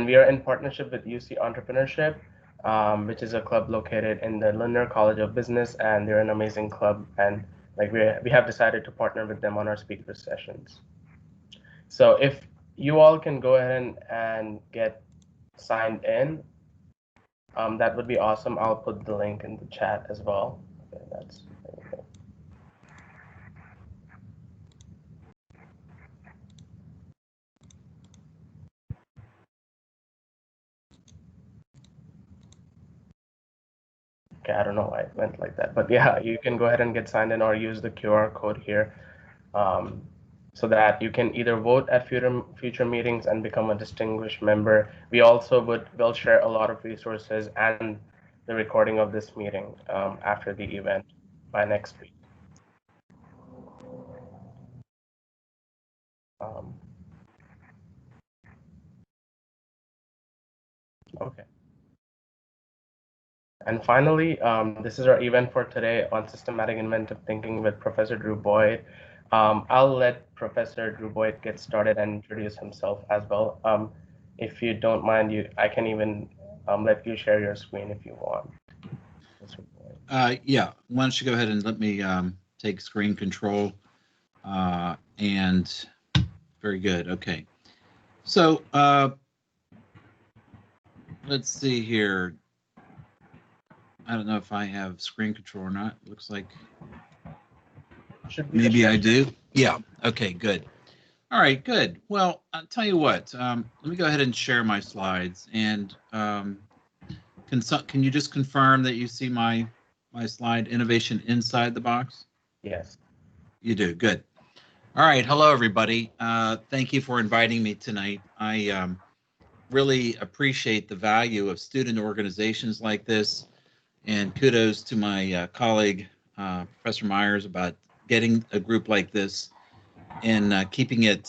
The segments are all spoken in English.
we are in partnership with UC Entrepreneurship, which is a club located in the Lindner College of Business, and they're an amazing club. And like we have decided to partner with them on our speaker sessions. So if you all can go ahead and get signed in, that would be awesome. I'll put the link in the chat as well. Okay, that's okay. I don't know why it went like that, but yeah, you can go ahead and get signed in or use the QR code here, so that you can either vote at future meetings and become a distinguished member. We also will share a lot of resources and the recording of this meeting after the event by next week. Okay. And finally, this is our event for today on systematic inventive thinking with Professor Drew Boyd. I'll let Professor Drew Boyd get started and introduce himself as well. If you don't mind, I can even let you share your screen if you want. Yeah, why don't you go ahead and let me take screen control. And very good. Okay. So let's see here. I don't know if I have screen control or not. Looks like maybe I do. Yeah. Okay, good. All right, good. Well, I'll tell you what. Let me go ahead and share my slides. And can you just confirm that you see my slide, Innovation Inside the Box? Yes. You do. Good. All right. Hello, everybody. Thank you for inviting me tonight. I really appreciate the value of student organizations like this. And kudos to my colleague, Professor Myers, about getting a group like this and keeping it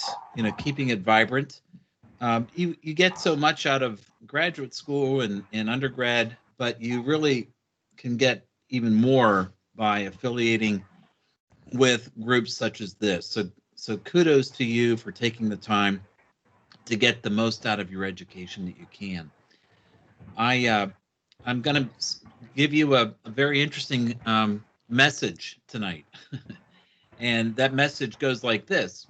vibrant. You get so much out of graduate school and undergrad, but you really can get even more by affiliating with groups such as this. So kudos to you for taking the time to get the most out of your education that you can. I'm going to give you a very interesting message tonight. And that message goes like this.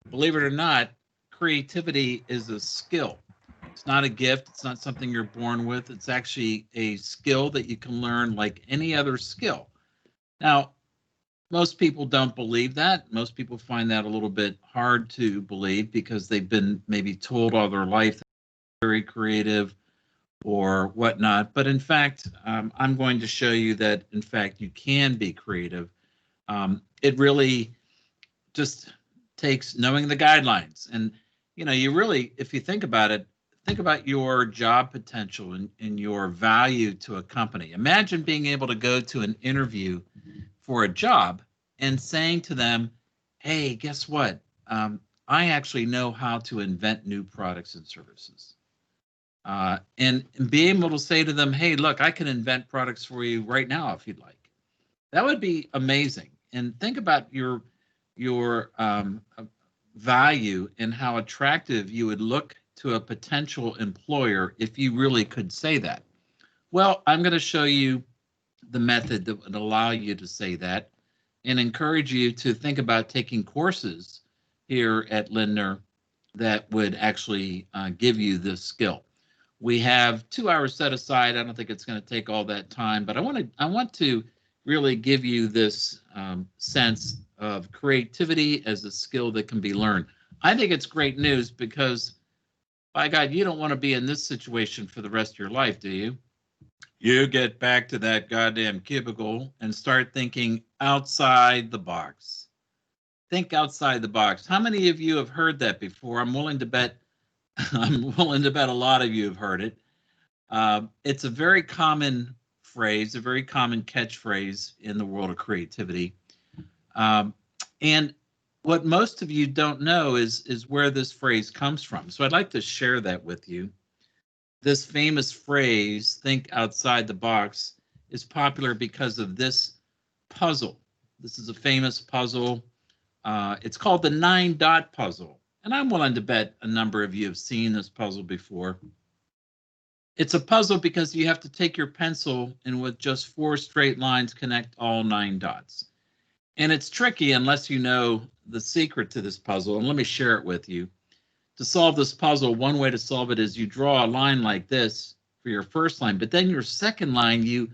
Believe it or not, creativity is a skill. It's not a gift. It's not something you're born with. It's actually a skill that you can learn like any other skill. Now, most people don't believe that. Most people find that a little bit hard to believe because they've been maybe told all their life that they're very creative or whatnot. But in fact, I'm going to show you that, in fact, you can be creative. It really just takes knowing the guidelines. And, you really, if you think about it, think about your job potential and your value to a company. Imagine being able to go to an interview for a job and saying to them, hey, guess what? I actually know how to invent new products and services. And being able to say to them, hey, look, I can invent products for you right now if you'd like. That would be amazing. And think about your value and how attractive you would look to a potential employer if you really could say that. Well, I'm going to show you the method that would allow you to say that and encourage you to think about taking courses here at Lindner that would actually give you this skill. We have 2 hours set aside. I don't think it's going to take all that time, but I want to really give you this sense of creativity as a skill that can be learned. I think it's great news because, by God, you don't want to be in this situation for the rest of your life, do you? You get back to that goddamn cubicle and start thinking outside the box. Think outside the box. How many of you have heard that before? I'm willing to bet a lot of you have heard it. It's a very common phrase, a very common catchphrase in the world of creativity. And what most of you don't know is where this phrase comes from. So I'd like to share that with you. This famous phrase, think outside the box, is popular because of this puzzle. This is a famous puzzle. It's called the 9-dot puzzle. and I'm willing to bet a number of you have seen this puzzle before. It's a puzzle because you have to take your pencil and with just 4 straight lines connect all 9 dots. And it's tricky unless you know the secret to this puzzle, and let me share it with you. To solve this puzzle, one way to solve it is you draw a line like this for your first line, but then your second line you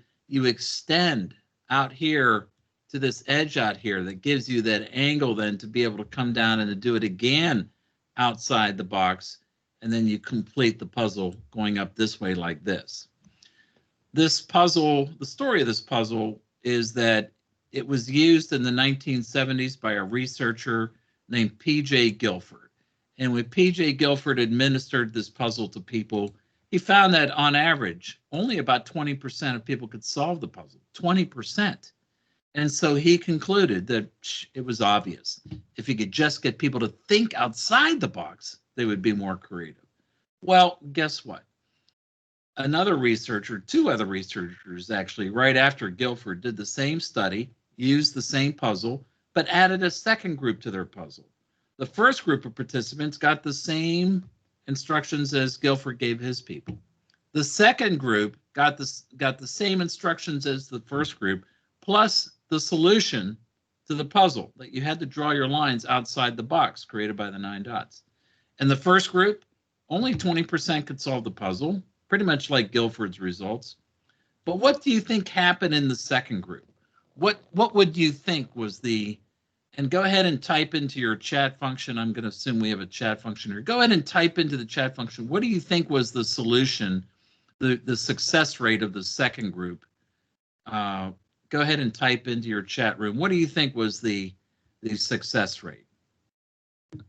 extend out here to this edge out here that gives you that angle then to be able to come down and to do it again outside the box, and then you complete the puzzle going up this way like this. This puzzle, the story of this puzzle is that it was used in the 1970s by a researcher named P.J. Guilford. And when P.J. Guilford administered this puzzle to people, he found that on average, only about 20% of people could solve the puzzle, 20%. And so he concluded that it was obvious. If he could just get people to think outside the box, they would be more creative. Well, guess what? Another researcher, 2 other researchers actually, right after Guilford, did the same study, used the same puzzle, but added a second group to their puzzle. The first group of participants got the same instructions as Guilford gave his people. The second group got the same instructions as the first group, plus the solution to the puzzle, that you had to draw your lines outside the box created by the 9 dots. And the first group, only 20% could solve the puzzle, pretty much like Guilford's results. But what do you think happened in the second group? What would you think was the, and go ahead and type into your chat function. I'm going to assume we have a chat function here. Go ahead and type into the chat function. What do you think was the solution, the success rate of the second group? Go ahead and type into your chat room. What do you think was the success rate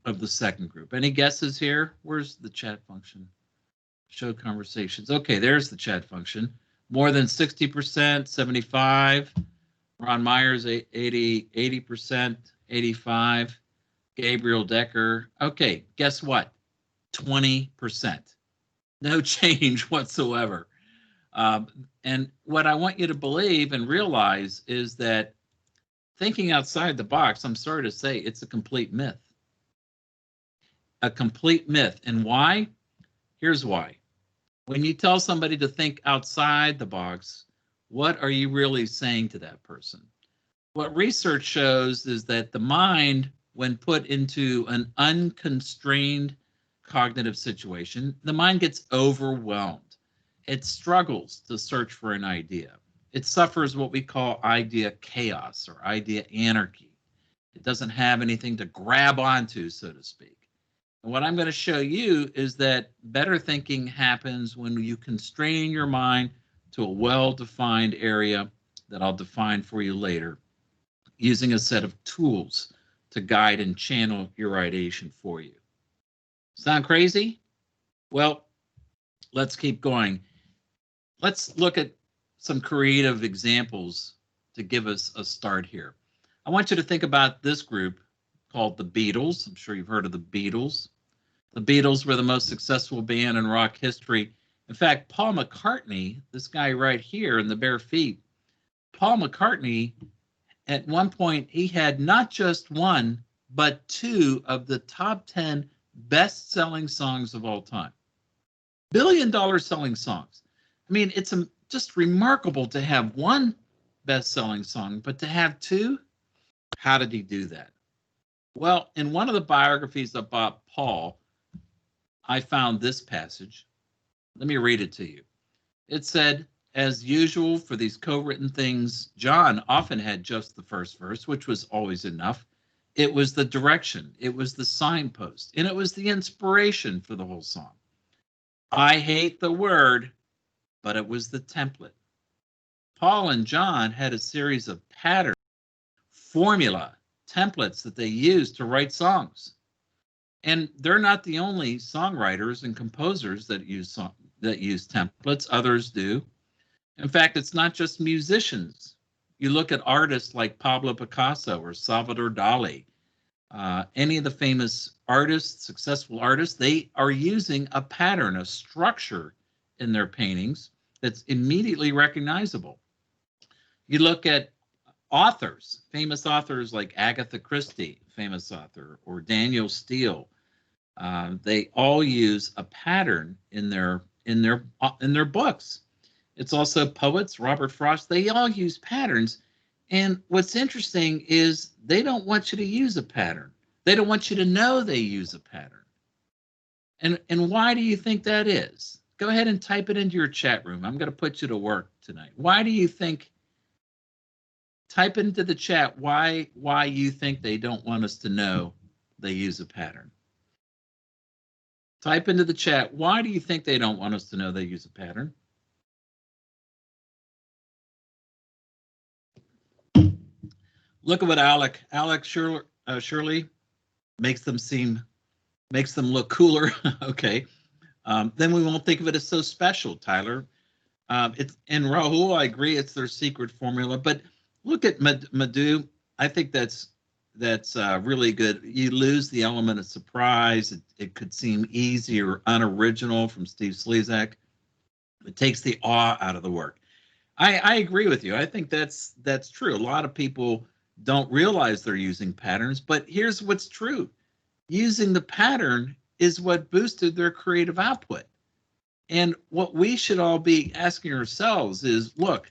of the second group? Any guesses here? Where's the chat function? Show conversations. Okay, there's the chat function. More than 60%, 75. Ron Myers, 80%, 85. Gabriel Decker. Okay, guess what? 20%. No change whatsoever. And what I want you to believe and realize is that thinking outside the box, I'm sorry to say, it's a complete myth. A complete myth. And why? Here's why. When you tell somebody to think outside the box, what are you really saying to that person? What research shows is that the mind, when put into an unconstrained cognitive situation, the mind gets overwhelmed. It struggles to search for an idea. It suffers what we call idea chaos or idea anarchy. It doesn't have anything to grab onto, so to speak. And what I'm going to show you is that better thinking happens when you constrain your mind to a well-defined area that I'll define for you later, using a set of tools to guide and channel your ideation for you. Sound crazy? Well, let's keep going. Let's look at some creative examples to give us a start here. I want you to think about this group called the Beatles. I'm sure you've heard of the Beatles. The Beatles were the most successful band in rock history. In fact, Paul McCartney, this guy right here in the bare feet, Paul McCartney, at one point, he had not just 1, but 2 of the top 10 best-selling songs of all time. Billion-dollar selling songs. I mean, it's just remarkable to have 1 best-selling song, but to have 2? How did he do that? Well, in one of the biographies about Paul, I found this passage. Let me read it to you. It said, as usual for these co-written things, John often had just the first verse, which was always enough. It was the direction, it was the signpost, and it was the inspiration for the whole song. I hate the word, but it was the template. Paul and John had a series of patterns, formula, templates that they used to write songs. And they're not the only songwriters and composers that use templates. Others do. In fact, it's not just musicians. You look at artists like Pablo Picasso or Salvador Dali, any of the famous artists, successful artists, they are using a pattern, a structure in their paintings that's immediately recognizable. You look at authors, famous authors like Agatha Christie, famous author, or Daniel Steele. They all use a pattern in their books. It's also poets, Robert Frost. They all use patterns. And what's interesting is they don't want you to use a pattern. They don't want you to know they use a pattern. And why do you think that is? Go ahead and type it into your chat room. I'm going to put you to work tonight. Why do you think? Type into the chat why you think they don't want us to know they use a pattern. Type into the chat, why do you think they don't want us to know they use a pattern? Look at what Alex Shirley makes them look cooler. Okay. Then we won't think of it as so special, Tyler. And Rahul, I agree, it's their secret formula. But look at Madhu. I think that's really good. You lose the element of surprise. It could seem easy or unoriginal from Steve Slezak. It takes the awe out of the work. I agree with you. I think that's true. A lot of people don't realize they're using patterns, but here's what's true. Using the pattern is what boosted their creative output. And what we should all be asking ourselves is, look,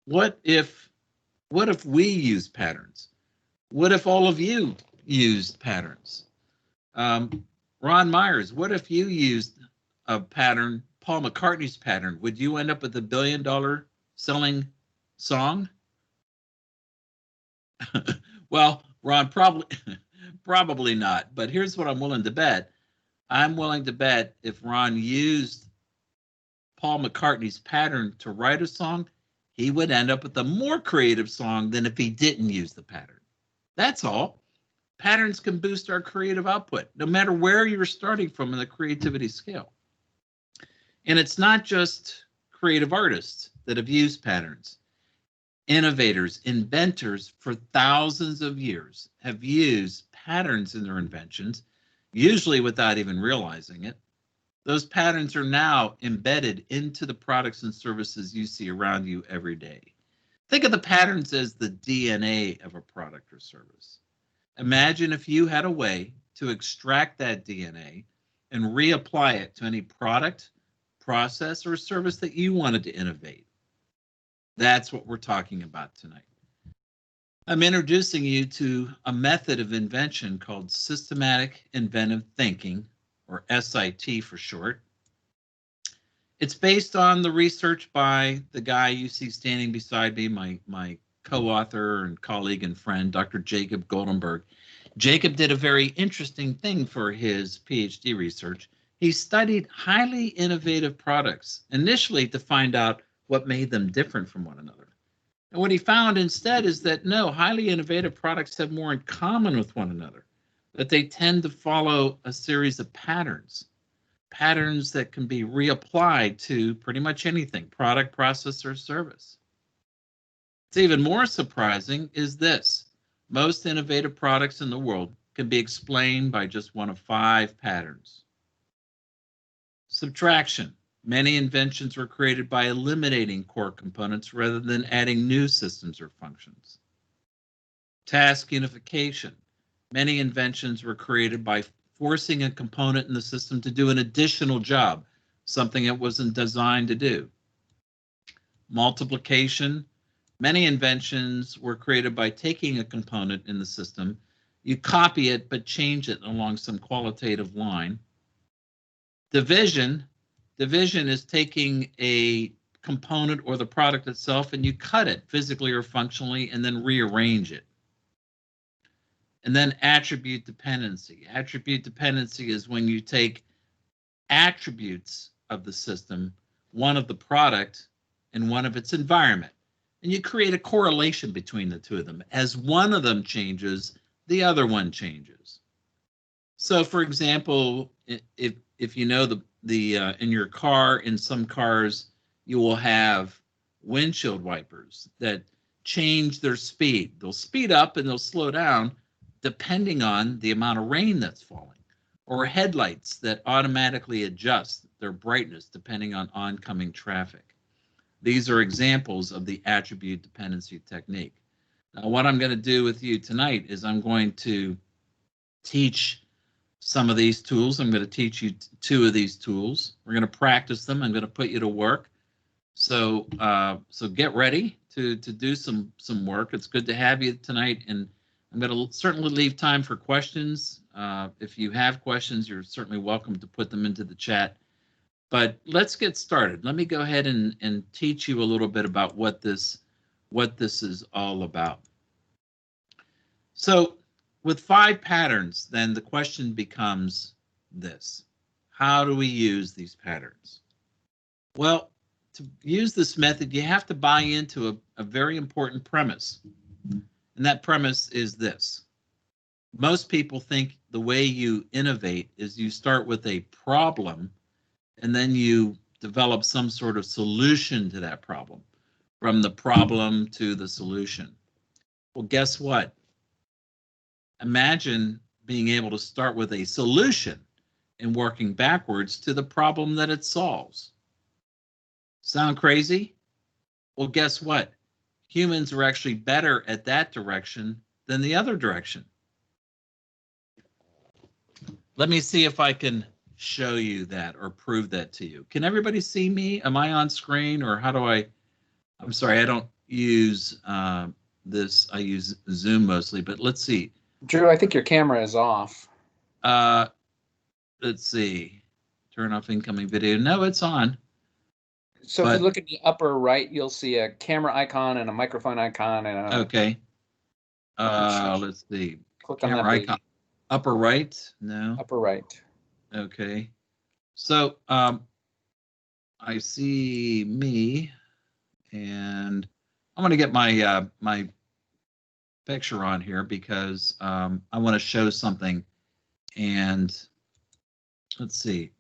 what if we use patterns? What if all of you used patterns? Ron Myers, what if you used a pattern, Paul McCartney's pattern? Would you end up with $1 billion selling song? Well, Ron, probably not. But here's what I'm willing to bet. I'm willing to bet if Ron used Paul McCartney's pattern to write a song, he would end up with a more creative song than if he didn't use the pattern. That's all. Patterns can boost our creative output, no matter where you're starting from in the creativity scale. And it's not just creative artists that have used patterns. Innovators, inventors for thousands of years have used patterns in their inventions, usually without even realizing it. Those patterns are now embedded into the products and services you see around you every day. Think of the patterns as the DNA of a product or service. Imagine if you had a way to extract that DNA and reapply it to any product, process, or service that you wanted to innovate. That's what we're talking about tonight. I'm introducing you to a method of invention called systematic inventive thinking, or SIT for short. It's based on the research by the guy you see standing beside me, my co-author and colleague and friend, Dr. Jacob Goldenberg. Jacob did a very interesting thing for his PhD research. He studied highly innovative products, initially to find out what made them different from one another. And what he found instead is that no, highly innovative products have more in common with one another, that they tend to follow a series of patterns that can be reapplied to pretty much anything, product, process, or service. What's even more surprising is this. Most innovative products in the world can be explained by just one of 5 patterns. Subtraction. Many inventions were created by eliminating core components rather than adding new systems or functions. Task unification. Many inventions were created by forcing a component in the system to do an additional job, something it wasn't designed to do. Multiplication. Many inventions were created by taking a component in the system, you copy it but change it along some qualitative line. Division is taking a component or the product itself and you cut it physically or functionally and then rearrange it. And then attribute dependency. Attribute dependency is when you take attributes of the system, one of the product and one of its environment, and you create a correlation between the two of them. As one of them changes, the other one changes. So for example, if you know in your car, in some cars, you will have windshield wipers that change their speed. They'll speed up and they'll slow down depending on the amount of rain that's falling, or headlights that automatically adjust their brightness depending on oncoming traffic. These are examples of the attribute dependency technique. Now, what I'm going to do with you tonight is I'm going to teach some of these tools. I'm going to teach you 2 of these tools. We're going to practice them. I'm going to put you to work. So so get ready to do some work. It's good to have you tonight, and I'm going to certainly leave time for questions. If you have questions, you're certainly welcome to put them into the chat. But let's get started. Let me go ahead and teach you a little bit about what this is all about. So with 5 patterns, then the question becomes this: how do we use these patterns? Well, to use this method, you have to buy into a very important premise. And that premise is this: most people think the way you innovate is you start with a problem and then you develop some sort of solution to that problem, from the problem to the solution. Well, guess what? Imagine being able to start with a solution and working backwards to the problem that it solves. Sound crazy? Well, guess what? Humans are actually better at that direction than the other direction. Let me see if I can show you that or prove that to you. Can everybody see me? Am I on screen, or how do I'm sorry, I don't use this. I use Zoom mostly, but let's see. Drew, I think your camera is off. Let's see. Turn off incoming video. No, it's on. So if you look at the upper right, you'll see a camera icon and a microphone icon and a... Okay. Let's see. Click camera on that icon. baby. Upper right? No. Upper right. Okay. So I see me, and I'm going to get my my picture on here because I want to show something. And let's see.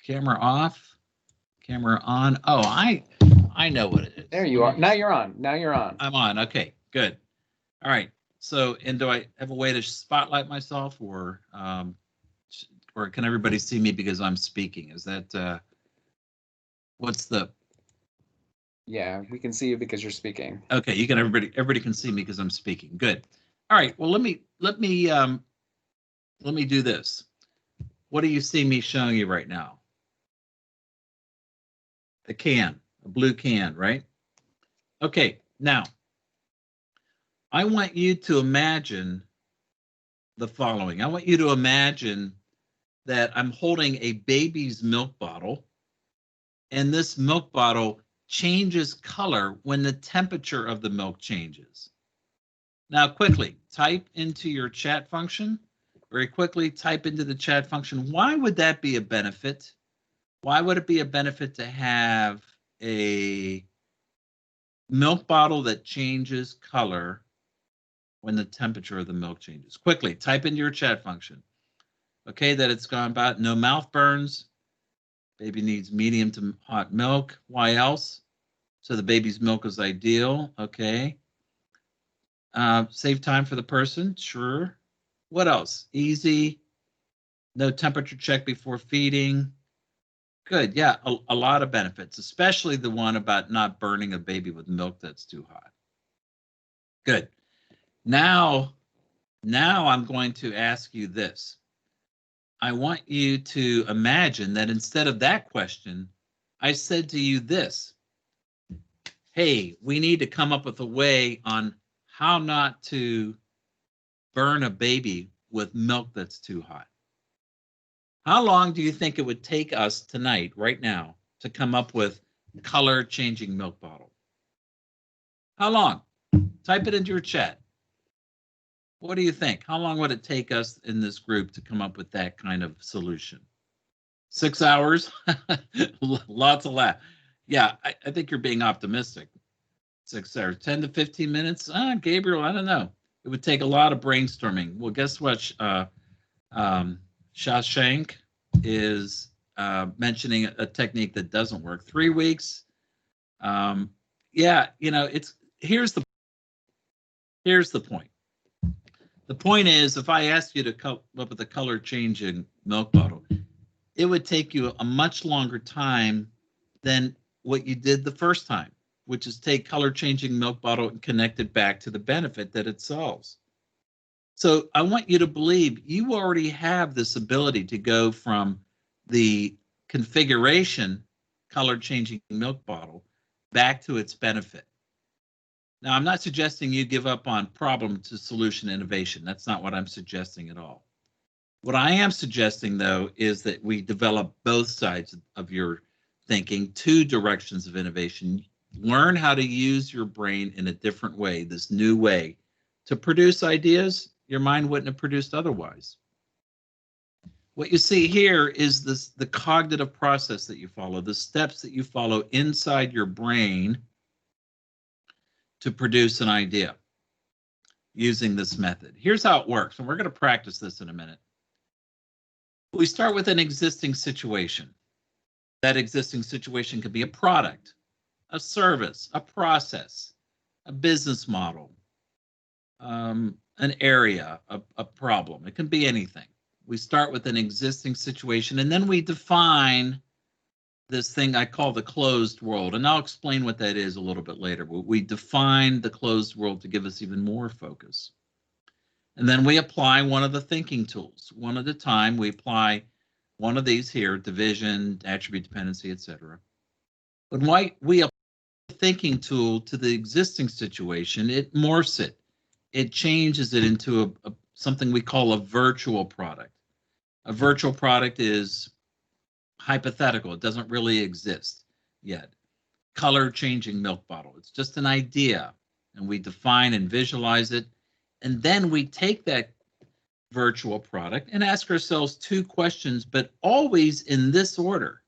Camera off. Camera on. Oh, I know what it is. There you are. Now you're on. Now you're on. I'm on. Okay, good. All right. So, and do I have a way to spotlight myself, or can everybody see me because I'm speaking? Is that what's the? Yeah, we can see you because you're speaking. Okay, you can. Everybody can see me because I'm speaking. Good. All right. Well, let me do this. What do you see me showing you right now? A can, a blue can, right? Okay. Now, I want you to imagine the following. I want you to imagine that I'm holding a baby's milk bottle, and this milk bottle changes color when the temperature of the milk changes. Now, quickly type into your chat function. Very quickly type into the chat function. Why would that be a benefit? Why would it be a benefit to have a milk bottle that changes color when the temperature of the milk changes? Quickly type into your chat function. Okay, that it's gone about. No mouth burns. Baby needs medium to hot milk. Why else? So the baby's milk is ideal. Okay. Save time for the person. Sure. What else? Easy. No temperature check before feeding. Good. Yeah, a lot of benefits, especially the one about not burning a baby with milk that's too hot. Good. Now I'm going to ask you this. I want you to imagine that instead of that question, I said to you this: hey, we need to come up with a way on how not to burn a baby with milk that's too hot. How long do you think it would take us tonight, right now, to come up with color changing milk bottle? How long? Type it into your chat. What do you think? How long would it take us in this group to come up with that kind of solution? 6 hours? Lots of laugh. Yeah, I think you're being optimistic. 6 hours, 10 to 15 minutes? Gabriel, I don't know. It would take a lot of brainstorming. Well, guess what? Shashank is mentioning a technique that doesn't work. 3 weeks. Yeah, you know, here's the point. The point is, if I asked you to come up with a color changing milk bottle, it would take you a much longer time than what you did the first time, which is take color changing milk bottle and connect it back to the benefit that it solves. So I want you to believe you already have this ability to go from the configuration color changing milk bottle back to its benefit. Now, I'm not suggesting you give up on problem to solution innovation. That's not what I'm suggesting at all. What I am suggesting, though, is that we develop both sides of your thinking, two directions of innovation. Learn how to use your brain in a different way, this new way, to produce ideas your mind wouldn't have produced otherwise. What you see here is the cognitive process that you follow, the steps that you follow inside your brain to produce an idea using this method. Here's how it works, and we're going to practice this in a minute. We start with an existing situation. That existing situation could be a product, a service, a process, a business model, an area, a problem. It can be anything. We start with an existing situation, and then we define this thing I call the closed world. And I'll explain what that is a little bit later. But we define the closed world to give us even more focus. And then we apply one of the thinking tools. One at a time, we apply one of these here, division, attribute dependency, etc. When we apply the thinking tool to the existing situation, it morphs it. It changes it into something we call a virtual product. A virtual product is hypothetical. It doesn't really exist yet. Color changing milk bottle. It's just an idea, and we define and visualize it. And then we take that virtual product and ask ourselves two questions, but always in this order.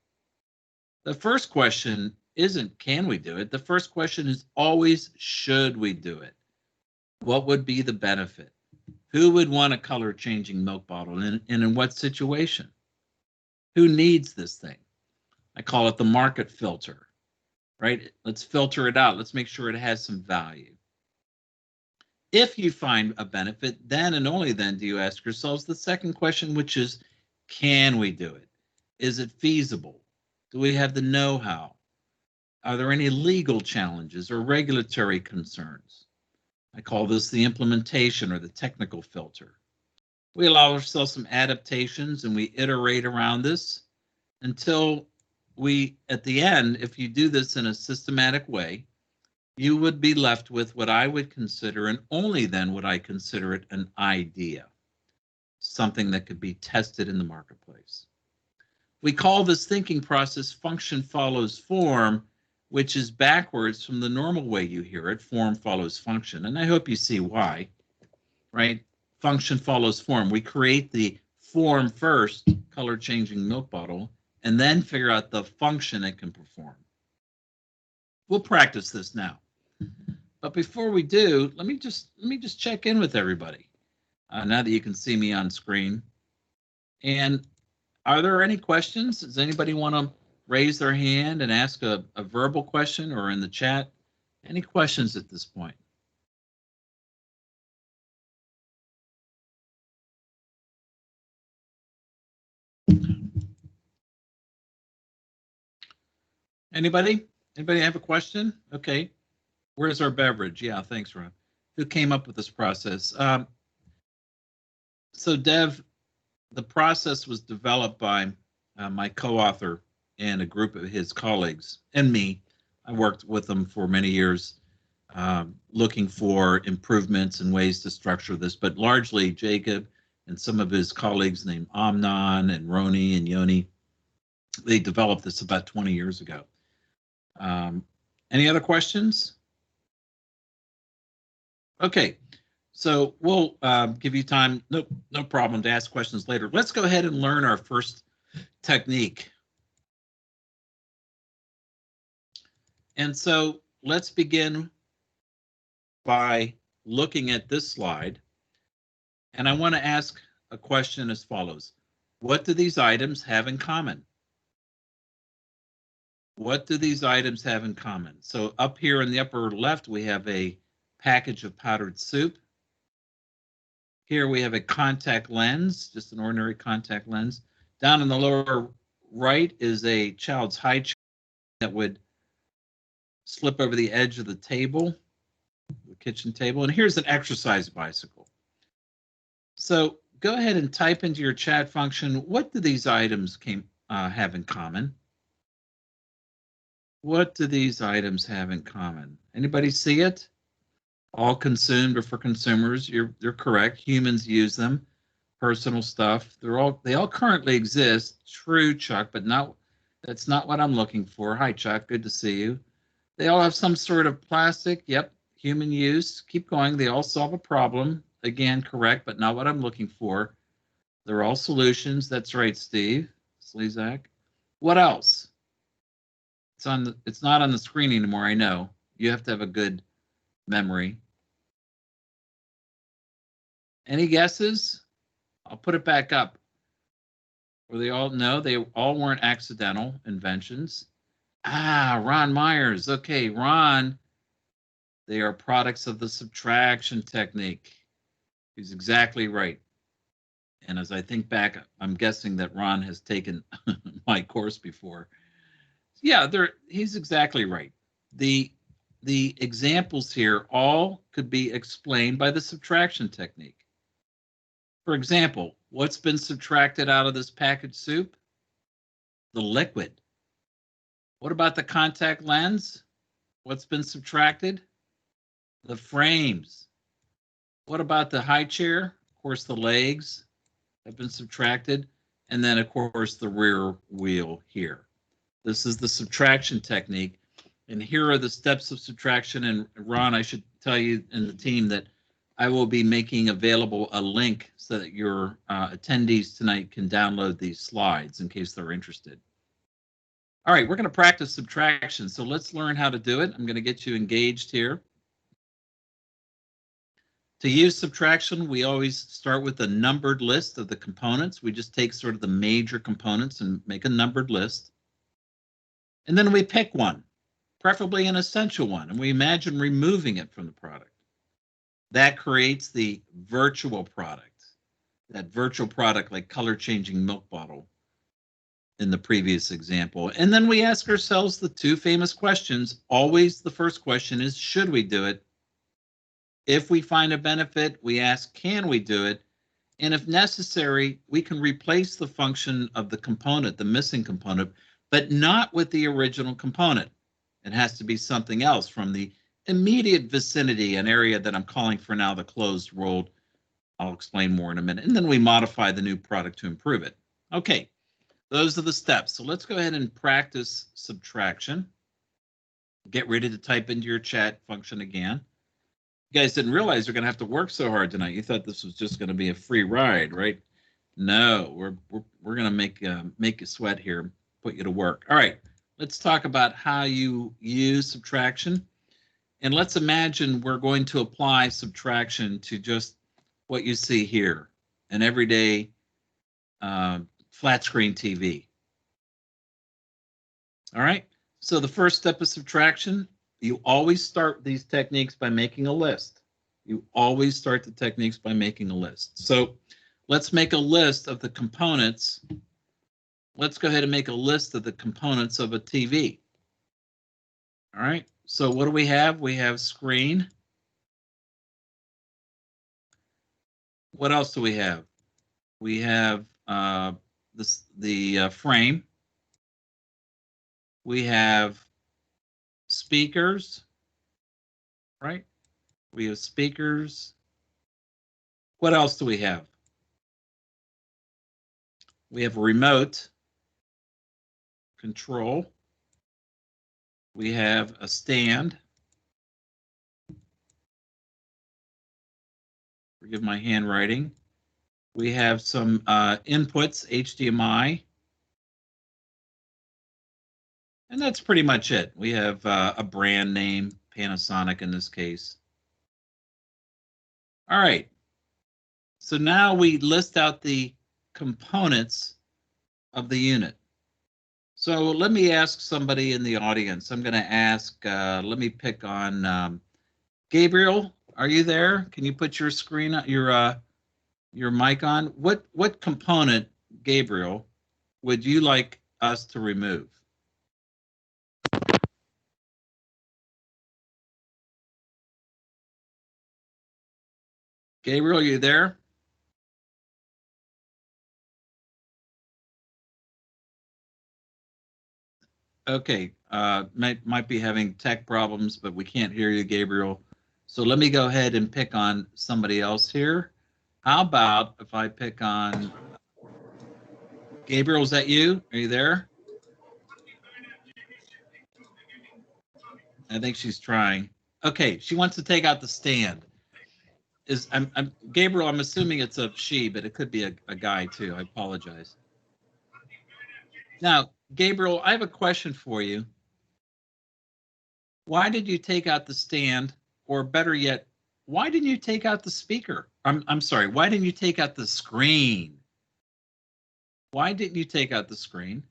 The first question isn't, can we do it? The first question is always, should we do it? What would be the benefit? Who would want a color changing milk bottle, and in what situation? Who needs this thing? I call it the market filter, right? Let's filter it out. Let's make sure it has some value. If you find a benefit, then and only then do you ask yourselves the second question, which is, can we do it? Is it feasible? Do we have the know-how? Are there any legal challenges or regulatory concerns? I call this the implementation or the technical filter. We allow ourselves some adaptations and we iterate around this until we, at the end, if you do this in a systematic way, you would be left with what I would consider, and only then would I consider it, an idea, something that could be tested in the marketplace. We call this thinking process function follows form, which is backwards from the normal way you hear it. Form follows function, and I hope you see why, right? Function follows form. We create the form first, color changing milk bottle, and then figure out the function it can perform. We'll practice this now. But before we do, let me just check in with everybody. Now that you can see me on screen. And are there any questions? Does anybody want to raise their hand and ask a verbal question, or in the chat? Any questions at this point? Anybody? Anybody have a question? Okay. Where's our beverage? Yeah, thanks, Ron. Who came up with this process? So Dev, the process was developed by my co-author and a group of his colleagues and me. I worked with them for many years, looking for improvements and ways to structure this, but largely Jacob and some of his colleagues named Amnon and Roni and Yoni, they developed this about 20 years ago. Any other questions? Okay, so we'll give you time, no problem, to ask questions later. Let's go ahead and learn our first technique. And so let's begin by looking at this slide. And I want to ask a question as follows. What do these items have in common? What do these items have in common? So up here in the upper left, we have a package of powdered soup. Here we have a contact lens, just an ordinary contact lens. Down in the lower right is a child's high chair that would slip over the edge of the table, the kitchen table. And here's an exercise bicycle. So go ahead and type into your chat function, what do these items have in common? What do these items have in common? Anybody see it? All consumed or for consumers. You're correct. Humans use them. Personal stuff. They all currently exist. True, Chuck, but that's not what I'm looking for. Hi, Chuck. Good to see you. They all have some sort of plastic. Yep. Human use. Keep going. They all solve a problem. Again, correct, but not what I'm looking for. They're all solutions. That's right, Steve. Slezak. What else? It's not on the screen anymore, I know. You have to have a good memory. Any guesses? I'll put it back up. Were they all? No, they all weren't accidental inventions. Ah, Ron Myers. Okay, Ron. They are products of the subtraction technique. He's exactly right. And as I think back, I'm guessing that Ron has taken my course before. Yeah, he's exactly right. The examples here all could be explained by the subtraction technique. For example, what's been subtracted out of this packaged soup? The liquid. What about the contact lens? What's been subtracted? The frames. What about the high chair? Of course, the legs have been subtracted. And then, of course, the rear wheel here. This is the subtraction technique. And here are the steps of subtraction. And Ron, I should tell you and the team that I will be making available a link so that your attendees tonight can download these slides in case they're interested. All right, we're going to practice subtraction. So let's learn how to do it. I'm going to get you engaged here. To use subtraction, we always start with a numbered list of the components. We just take sort of the major components and make a numbered list. And then we pick one, preferably an essential one, and we imagine removing it from the product. That creates the virtual product, that virtual product like color-changing milk bottle in the previous example. And then we ask ourselves the two famous questions. Always the first question is, should we do it? If we find a benefit, we ask, can we do it? And if necessary, we can replace the function of the component, the missing component, but not with the original component. It has to be something else from the immediate vicinity, an area that I'm calling for now the closed world. I'll explain more in a minute. And then we modify the new product to improve it. Okay, those are the steps. So let's go ahead and practice subtraction. Get ready to type into your chat function again. You guys didn't realize you're going to have to work so hard tonight. You thought this was just going to be a free ride, right? No, we're going to make you sweat here, put you to work. All right, let's talk about how you use subtraction. And let's imagine we're going to apply subtraction to just what you see here, an everyday flat screen TV. All right, so the first step of subtraction, you always start these techniques by making a list. You always start the techniques by making a list. So let's make a list of the components. Let's go ahead and make a list of the components of a TV. All right, so what do we have? We have screen. What else do we have? We have the frame. We have speakers, right? We have speakers. What else do we have? We have a remote control. We have a stand. Forgive my handwriting. We have some inputs, HDMI. And that's pretty much it. We have a brand name, Panasonic in this case. All right. So now we list out the components of the unit. So let me ask somebody in the audience. I'm going to ask, let me pick on Gabriel. Are you there? Can you put your screen, your mic on? What component, Gabriel, would you like us to remove? Gabriel, are you there? Okay, might be having tech problems, but we can't hear you, Gabriel. So let me go ahead and pick on somebody else here. How about if I pick on Gabriel? Is that you? Are you there? I think she's trying. Okay, she wants to take out the stand. I'm Gabriel? I'm assuming it's a she, but it could be a guy too. I apologize. Now, Gabriel, I have a question for you. Why did you take out the stand, or better yet, why didn't you take out the speaker? I'm sorry. Why didn't you take out the screen? Why didn't you take out the screen?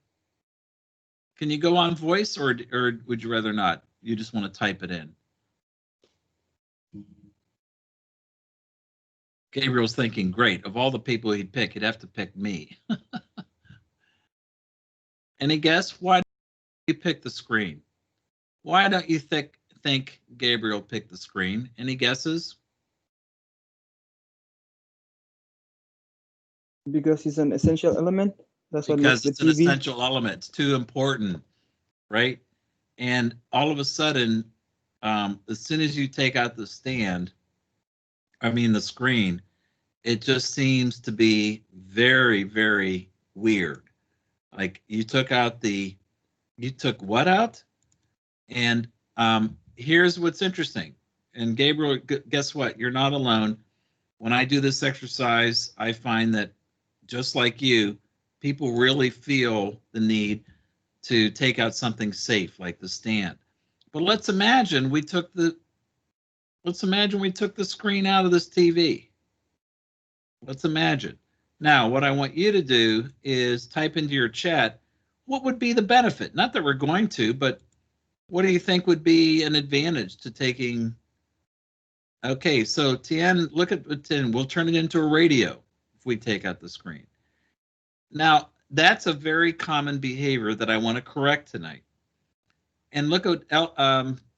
Can you go on voice, or would you rather not? You just want to type it in. Gabriel's thinking, great. Of all the people he'd pick, he'd have to pick me. Any guess? Why did you pick the screen? Why don't you think Gabriel picked the screen? Any guesses? Because it's an essential element. That's what makes Because the it's an TV. essential element. It's too important, right? And all of a sudden, as soon as you take out the stand, I mean the screen, it just seems to be very, very weird. Like you took what out? And here's what's interesting. And Gabriel, guess what? You're not alone. When I do this exercise, I find that just like you, people really feel the need to take out something safe like the stand. But let's imagine we took the screen out of this TV. Let's imagine. Now, what I want you to do is type into your chat, what would be the benefit? Not that we're going to, but what do you think would be an advantage to taking? Okay, so Tien, look at Tien. We'll turn it into a radio if we take out the screen. Now, that's a very common behavior that I want to correct tonight. And look at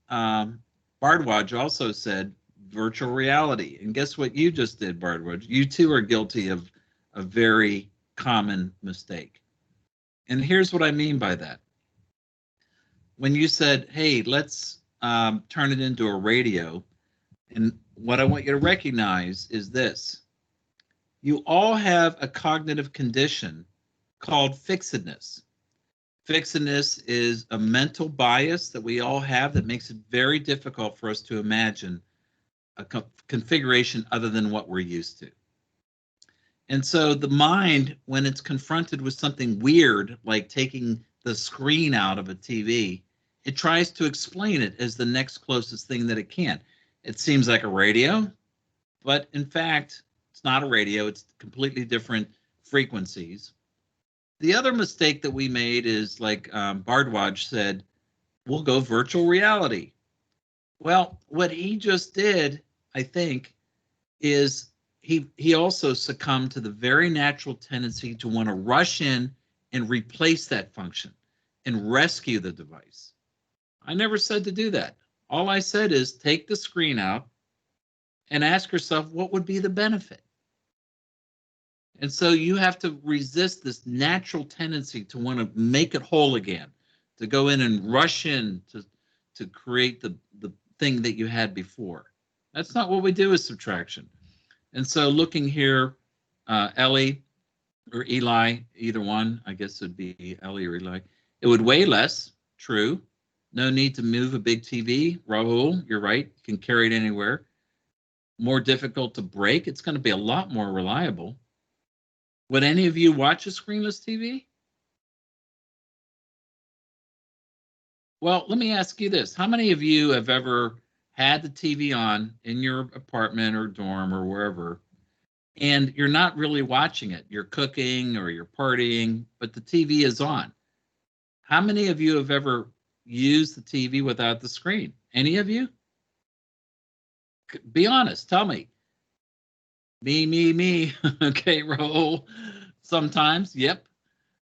Bardwaj also said virtual reality. And guess what you just did, Bardwaj? You too are guilty of a very common mistake. And here's what I mean by that. When you said, hey, let's turn it into a radio, and what I want you to recognize is this. You all have a cognitive condition called fixedness. Fixedness is a mental bias that we all have that makes it very difficult for us to imagine a configuration other than what we're used to. And so the mind, when it's confronted with something weird, like taking the screen out of a TV, it tries to explain it as the next closest thing that it can. It seems like a radio, but in fact, it's not a radio. It's completely different frequencies. The other mistake that we made is, like Bardwaj said, we'll go virtual reality. Well, what he just did, I think, is he also succumbed to the very natural tendency to want to rush in and replace that function and rescue the device. I never said to do that. All I said is take the screen out and ask yourself, what would be the benefit? And so you have to resist this natural tendency to want to make it whole again, to go in and rush in to create the thing that you had before. That's not what we do with subtraction. And so looking here, Ellie or Eli, either one, I guess it would be Ellie or Eli. It would weigh less, true. No need to move a big TV. Rahul, you're right, you can carry it anywhere. More difficult to break. It's going to be a lot more reliable. Would any of you watch a screenless TV? Well, let me ask you this. How many of you have ever had the TV on in your apartment or dorm or wherever, and you're not really watching it? You're cooking or you're partying, but the TV is on. How many of you have ever used the TV without the screen? Any of you? Be honest, tell me. Me. Okay, Rahul. Sometimes, yep.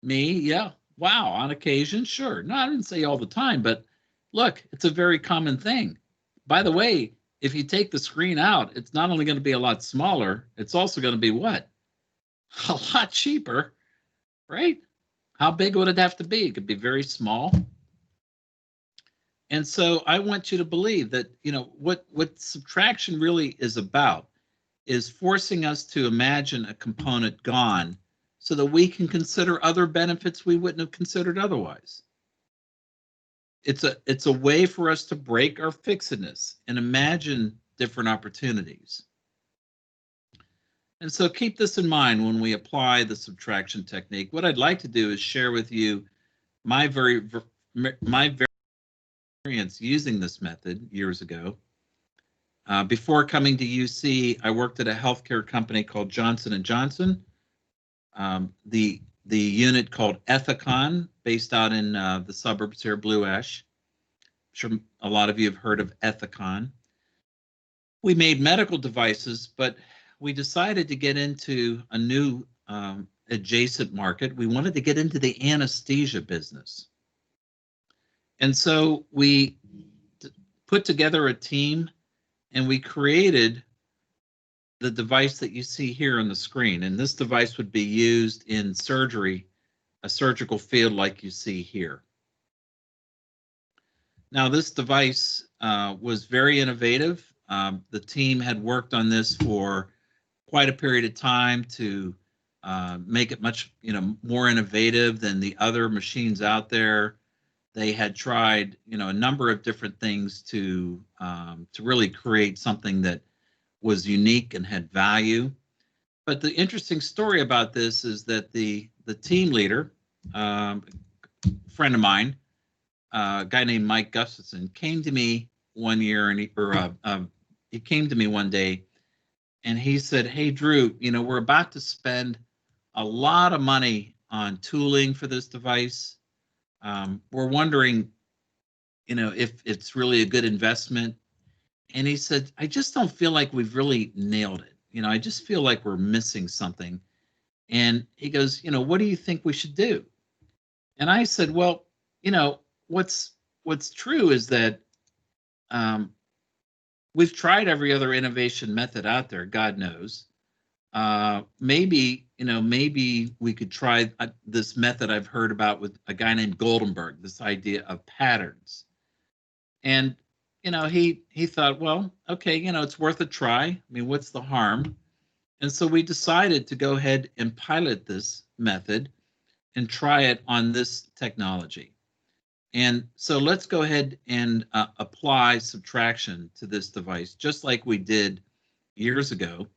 Me, yeah. Wow, on occasion, sure. No, I didn't say all the time, but look, it's a very common thing. By the way, if you take the screen out, it's not only going to be a lot smaller, it's also going to be what? A lot cheaper, right? How big would it have to be? It could be very small. And so I want you to believe that, you know, what subtraction really is about is forcing us to imagine a component gone so that we can consider other benefits we wouldn't have considered otherwise. It's a way for us to break our fixedness and imagine different opportunities. And so keep this in mind when we apply the subtraction technique. What I'd like to do is share with you my experience using this method years ago. Before coming to UC, I worked at a healthcare company called Johnson & Johnson. The unit called Ethicon, based out in the suburbs here, Blue Ash. I'm sure a lot of you have heard of Ethicon. We made medical devices, but we decided to get into a new adjacent market. We wanted to get into the anesthesia business. And so we put together a team and we created the device that you see here on the screen. And this device would be used in surgery, a surgical field like you see here. Now, this device was very innovative. The team had worked on this for quite a period of time to make it much, more innovative than the other machines out there. They had tried, a number of different things to really create something that was unique and had value. But the interesting story about this is that the team leader, friend of mine, a guy named Mike Gustafson, came to me one year, and he came to me one day, and he said, "Hey, Drew, we're about to spend a lot of money on tooling for this device. We're wondering, if it's really a good investment." And he said, "I just don't feel like we've really nailed it. I just feel like we're missing something." And he goes, "What do you think we should do?" And I said, "Well, what's true is that we've tried every other innovation method out there, God knows. Maybe we could try this method I've heard about with a guy named Goldenberg, this idea of patterns." And he thought, well, okay, it's worth a try. I mean, what's the harm? And so we decided to go ahead and pilot this method and try it on this technology. And so let's go ahead and apply subtraction to this device, just like we did years ago.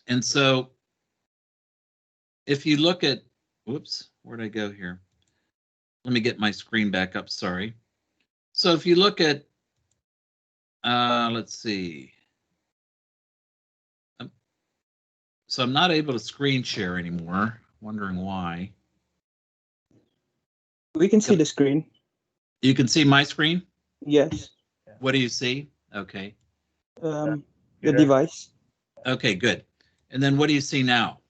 And so if you look at, whoops, where'd I go here? Let me get my screen back up, sorry. So if you look at, let's see. So I'm not able to screen share anymore. Wondering why. We can see the screen. You can see my screen? Yes. What do you see? Okay. The device. Okay, good. And then what do you see now?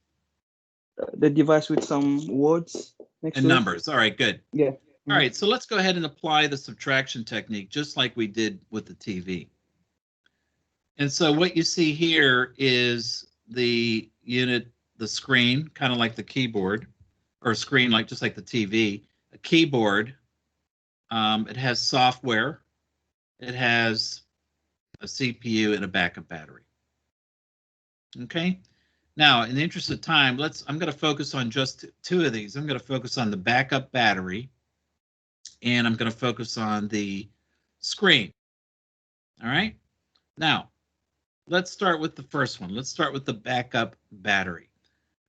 The device with some words next and to numbers. it. All right, good. Yeah. All right, so let's go ahead and apply the subtraction technique just like we did with the TV. And so what you see here is the unit, the screen, kind of like the keyboard, or screen like just like the TV. A keyboard, it has software, it has a CPU and a backup battery. Okay. Now, in the interest of time, I'm going to focus on just two of these. I'm going to focus on the backup battery, and I'm going to focus on the screen. All right. Now, let's start with the first one. Let's start with the backup battery.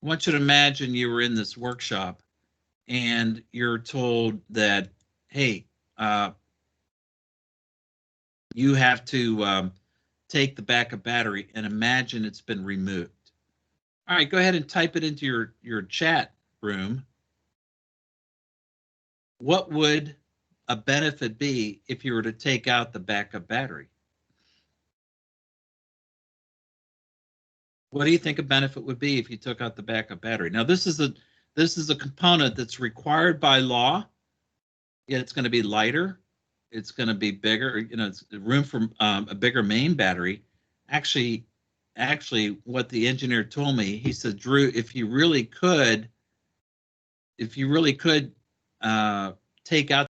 I want you to imagine you were in this workshop and you're told that, hey, you have to take the backup battery and imagine it's been removed. All right, go ahead and type it into your chat room. What would a benefit be if you were to take out the backup battery? What do you think a benefit would be if you took out the backup battery? Now, this is a component that's required by law. Yeah, it's going to be lighter. It's going to be bigger. It's room for a bigger main battery. Actually, what the engineer told me, he said, Drew, if you really could take out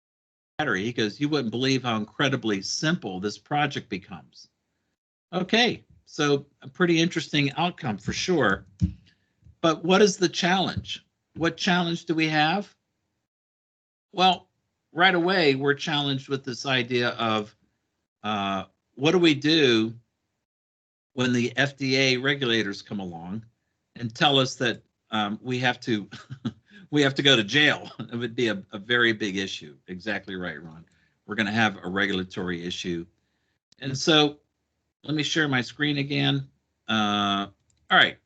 battery. He goes, you wouldn't believe how incredibly simple this project becomes. Okay, so a pretty interesting outcome for sure. But what is the challenge? What challenge do we have? Well, right away, we're challenged with this idea of what do we do when the FDA regulators come along and tell us that we have to we have to go to jail? It would be a very big issue. Exactly right, Ron. We're going to have a regulatory issue. And so let me share my screen again. All right.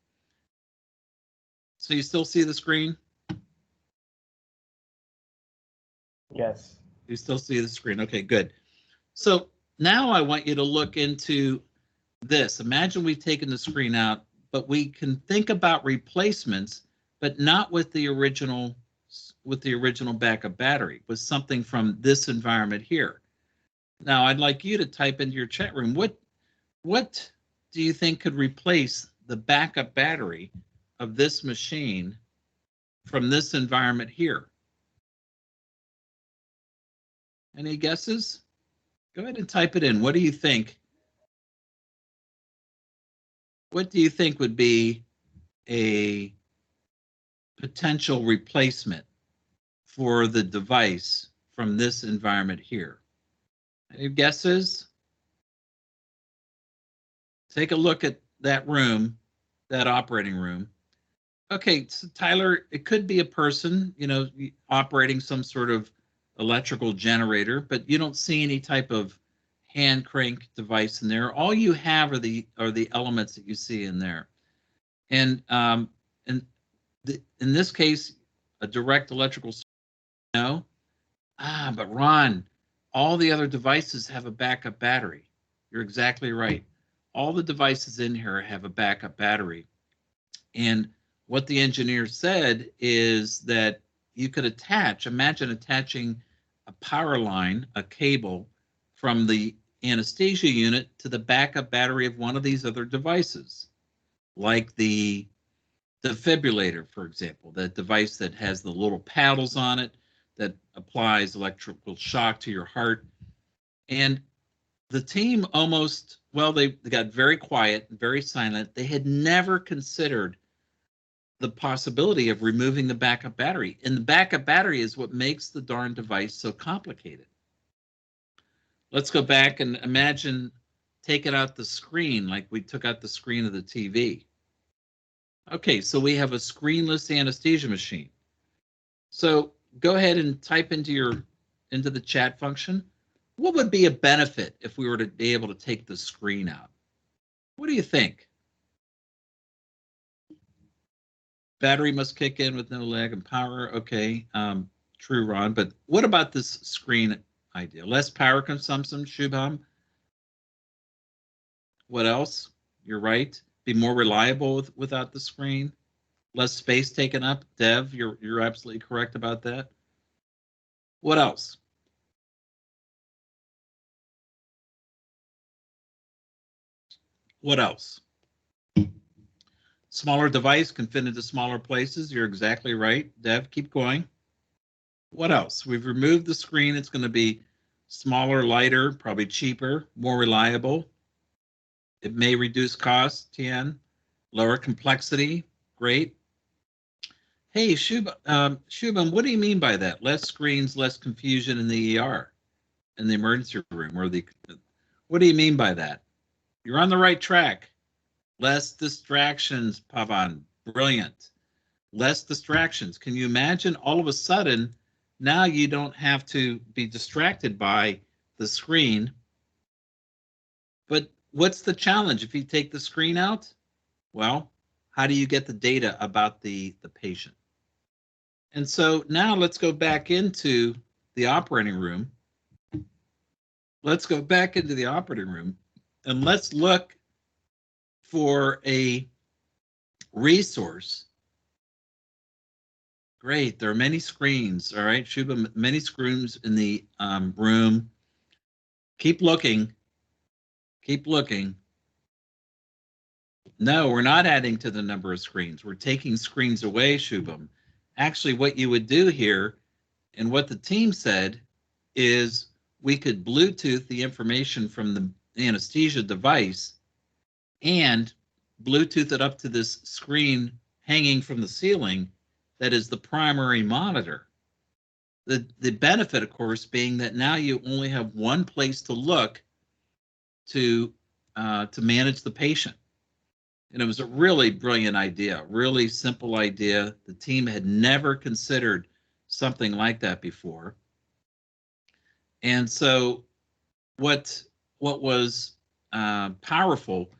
So you still see the screen? Yes. You still see the screen. Okay, good. So now I want you to look into this. Imagine we've taken the screen out, but we can think about replacements, but not with the original backup battery, with something from this environment here. Now I'd like you to type into your chat room, what do you think could replace the backup battery of this machine from this environment here? Any guesses? Go ahead and type it in. What do you think? What do you think would be a potential replacement for the device from this environment here? Any guesses? Take a look at that room, that operating room. Okay, so Tyler, it could be a person, you know, operating some sort of electrical generator, but you don't see any type of hand crank device in there. All you have are the elements that you see in there. And in this case, a direct electrical, no. But Ron, all the other devices have a backup battery. You're exactly right. All the devices in here have a backup battery. And what the engineer said is that you could imagine attaching a power line, a cable from the anesthesia unit to the backup battery of one of these other devices, like the defibrillator, for example, the device that has the little paddles on it that applies electrical shock to your heart. And the team almost, well, they got very quiet, very silent. They had never considered the possibility of removing the backup battery. And the backup battery is what makes the darn device so complicated. Let's go back and imagine taking out the screen like we took out the screen of the TV. Okay, so we have a screenless anesthesia machine. So go ahead and type into the chat function. What would be a benefit if we were to be able to take the screen out? What do you think? Battery must kick in with no lag and power. Okay, true, Ron. But what about this screen idea? Less power consumption, Shubham. What else? You're right. Be more reliable without the screen. Less space taken up. Dev, you're absolutely correct about that. What else? What else? Smaller device can fit into smaller places. You're exactly right. Dev, keep going. What else? We've removed the screen. It's going to be smaller, lighter, probably cheaper, more reliable. It may reduce cost, Tian. Lower complexity, great. Hey, Shubham, what do you mean by that? Less screens, less confusion in the ER, in the emergency room, or what do you mean by that? You're on the right track. Less distractions, Pavan, brilliant. Less distractions. Can you imagine all of a sudden, now you don't have to be distracted by the screen. But what's the challenge if you take the screen out? Well, how do you get the data about the patient? And so now let's go back into the operating room. Let's go back into the operating room and let's look for a resource. Great, there are many screens, all right, Shubham, many screens in the room. Keep looking, keep looking. No, we're not adding to the number of screens. We're taking screens away, Shubham. Actually, what you would do here, and what the team said, is we could Bluetooth the information from the anesthesia device and Bluetooth it up to this screen hanging from the ceiling that is the primary monitor. The benefit, of course, being that now you only have one place to look to manage the patient. And it was a really brilliant idea, really simple idea. The team had never considered something like that before. And so what was powerful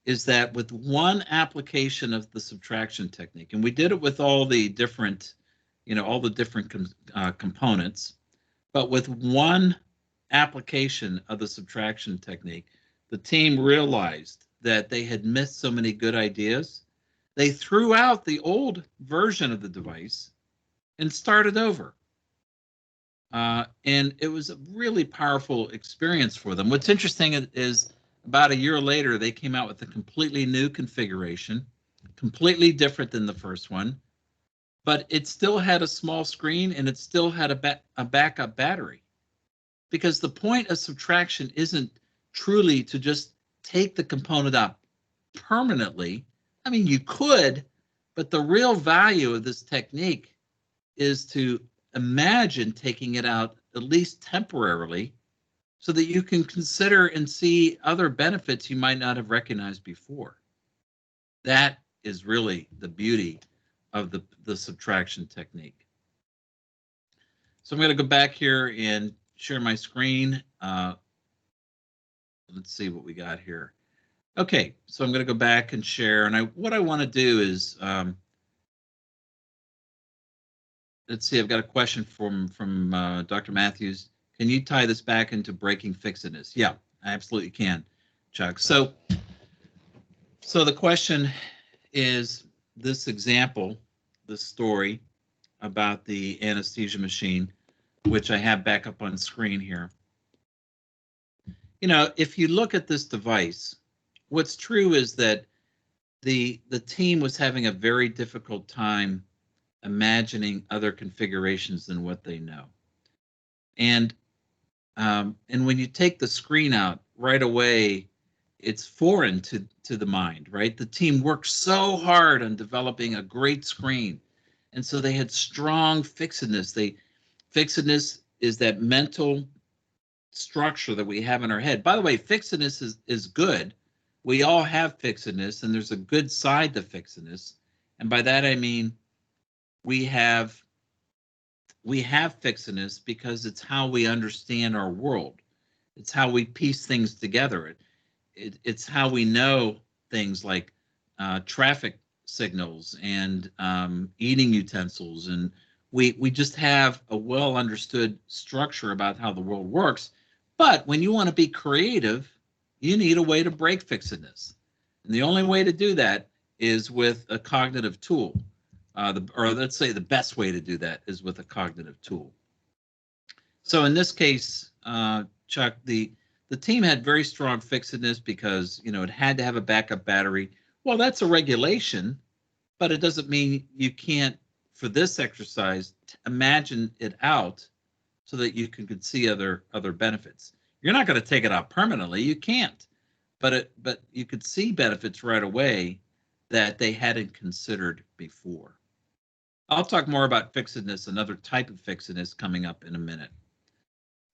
is that with one application of the subtraction technique, and we did it with all the different, all the different components, but with one application of the subtraction technique, the team realized that they had missed so many good ideas. They threw out the old version of the device and started over. And it was a really powerful experience for them. What's interesting is about a year later, they came out with a completely new configuration, completely different than the first one, but it still had a small screen and it still had a backup battery. Because the point of subtraction isn't truly to just take the component out permanently. I mean, you could, but the real value of this technique is to imagine taking it out at least temporarily so that you can consider and see other benefits you might not have recognized before. That is really the beauty of the subtraction technique. So I'm going to go back here and share my screen. Let's see what we got here. Okay, so I'm going to go back and share. And what I want to do is, let's see, I've got a question from Dr. Matthews. Can you tie this back into breaking fixedness? Yeah, I absolutely can, Chuck. So the question is this example, this story about the anesthesia machine, which I have back up on screen here. If you look at this device, what's true is that the team was having a very difficult time imagining other configurations than what they know. And when you take the screen out right away, it's foreign to the mind, right? The team worked so hard on developing a great screen. And so they had strong fixedness. Fixedness is that mental structure that we have in our head. By the way, fixedness is good. We all have fixedness, and there's a good side to fixedness. And by that I mean we have fixedness because it's how we understand our world. It's how we piece things together. It's how we know things like traffic signals and eating utensils, and we just have a well understood structure about how the world works. But when you want to be creative, you need a way to break fixedness. And the only way to do that is with a cognitive tool. Or let's say the best way to do that is with a cognitive tool. So in this case, Chuck, the team had very strong fixedness because it had to have a backup battery. Well, that's a regulation, but it doesn't mean you can't, for this exercise, imagine it out so that you can see other benefits. You're not going to take it out permanently. You can't, but you could see benefits right away that they hadn't considered before. I'll talk more about fixedness, another type of fixedness, coming up in a minute.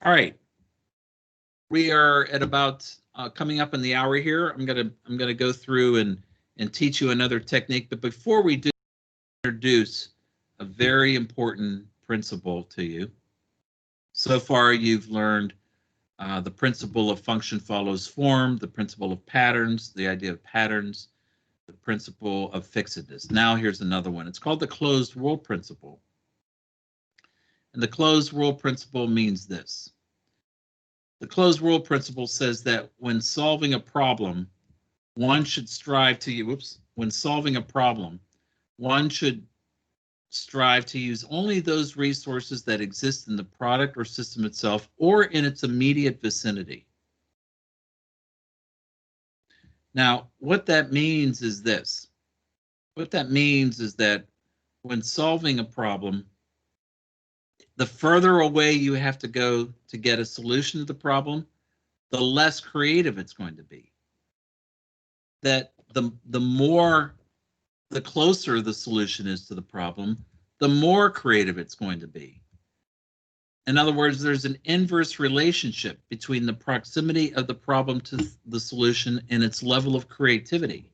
All right, we are at about coming up in the hour here. I'm gonna go through and teach you another technique, but before we do, introduce a very important principle to you. So far, you've learned the principle of function follows form, the principle of patterns, the idea of patterns, the principle of fixedness. Now here's another one. It's called the closed world principle. And the closed world principle means this. The closed world principle says that when solving a problem, one should strive to, when solving a problem, one should strive to use only those resources that exist in the product or system itself or in its immediate vicinity. Now, what that means is this. What that means is that when solving a problem, the further away you have to go to get a solution to the problem, the less creative it's going to be. That the closer the solution is to the problem, the more creative it's going to be. In other words, there's an inverse relationship between the proximity of the problem to the solution and its level of creativity.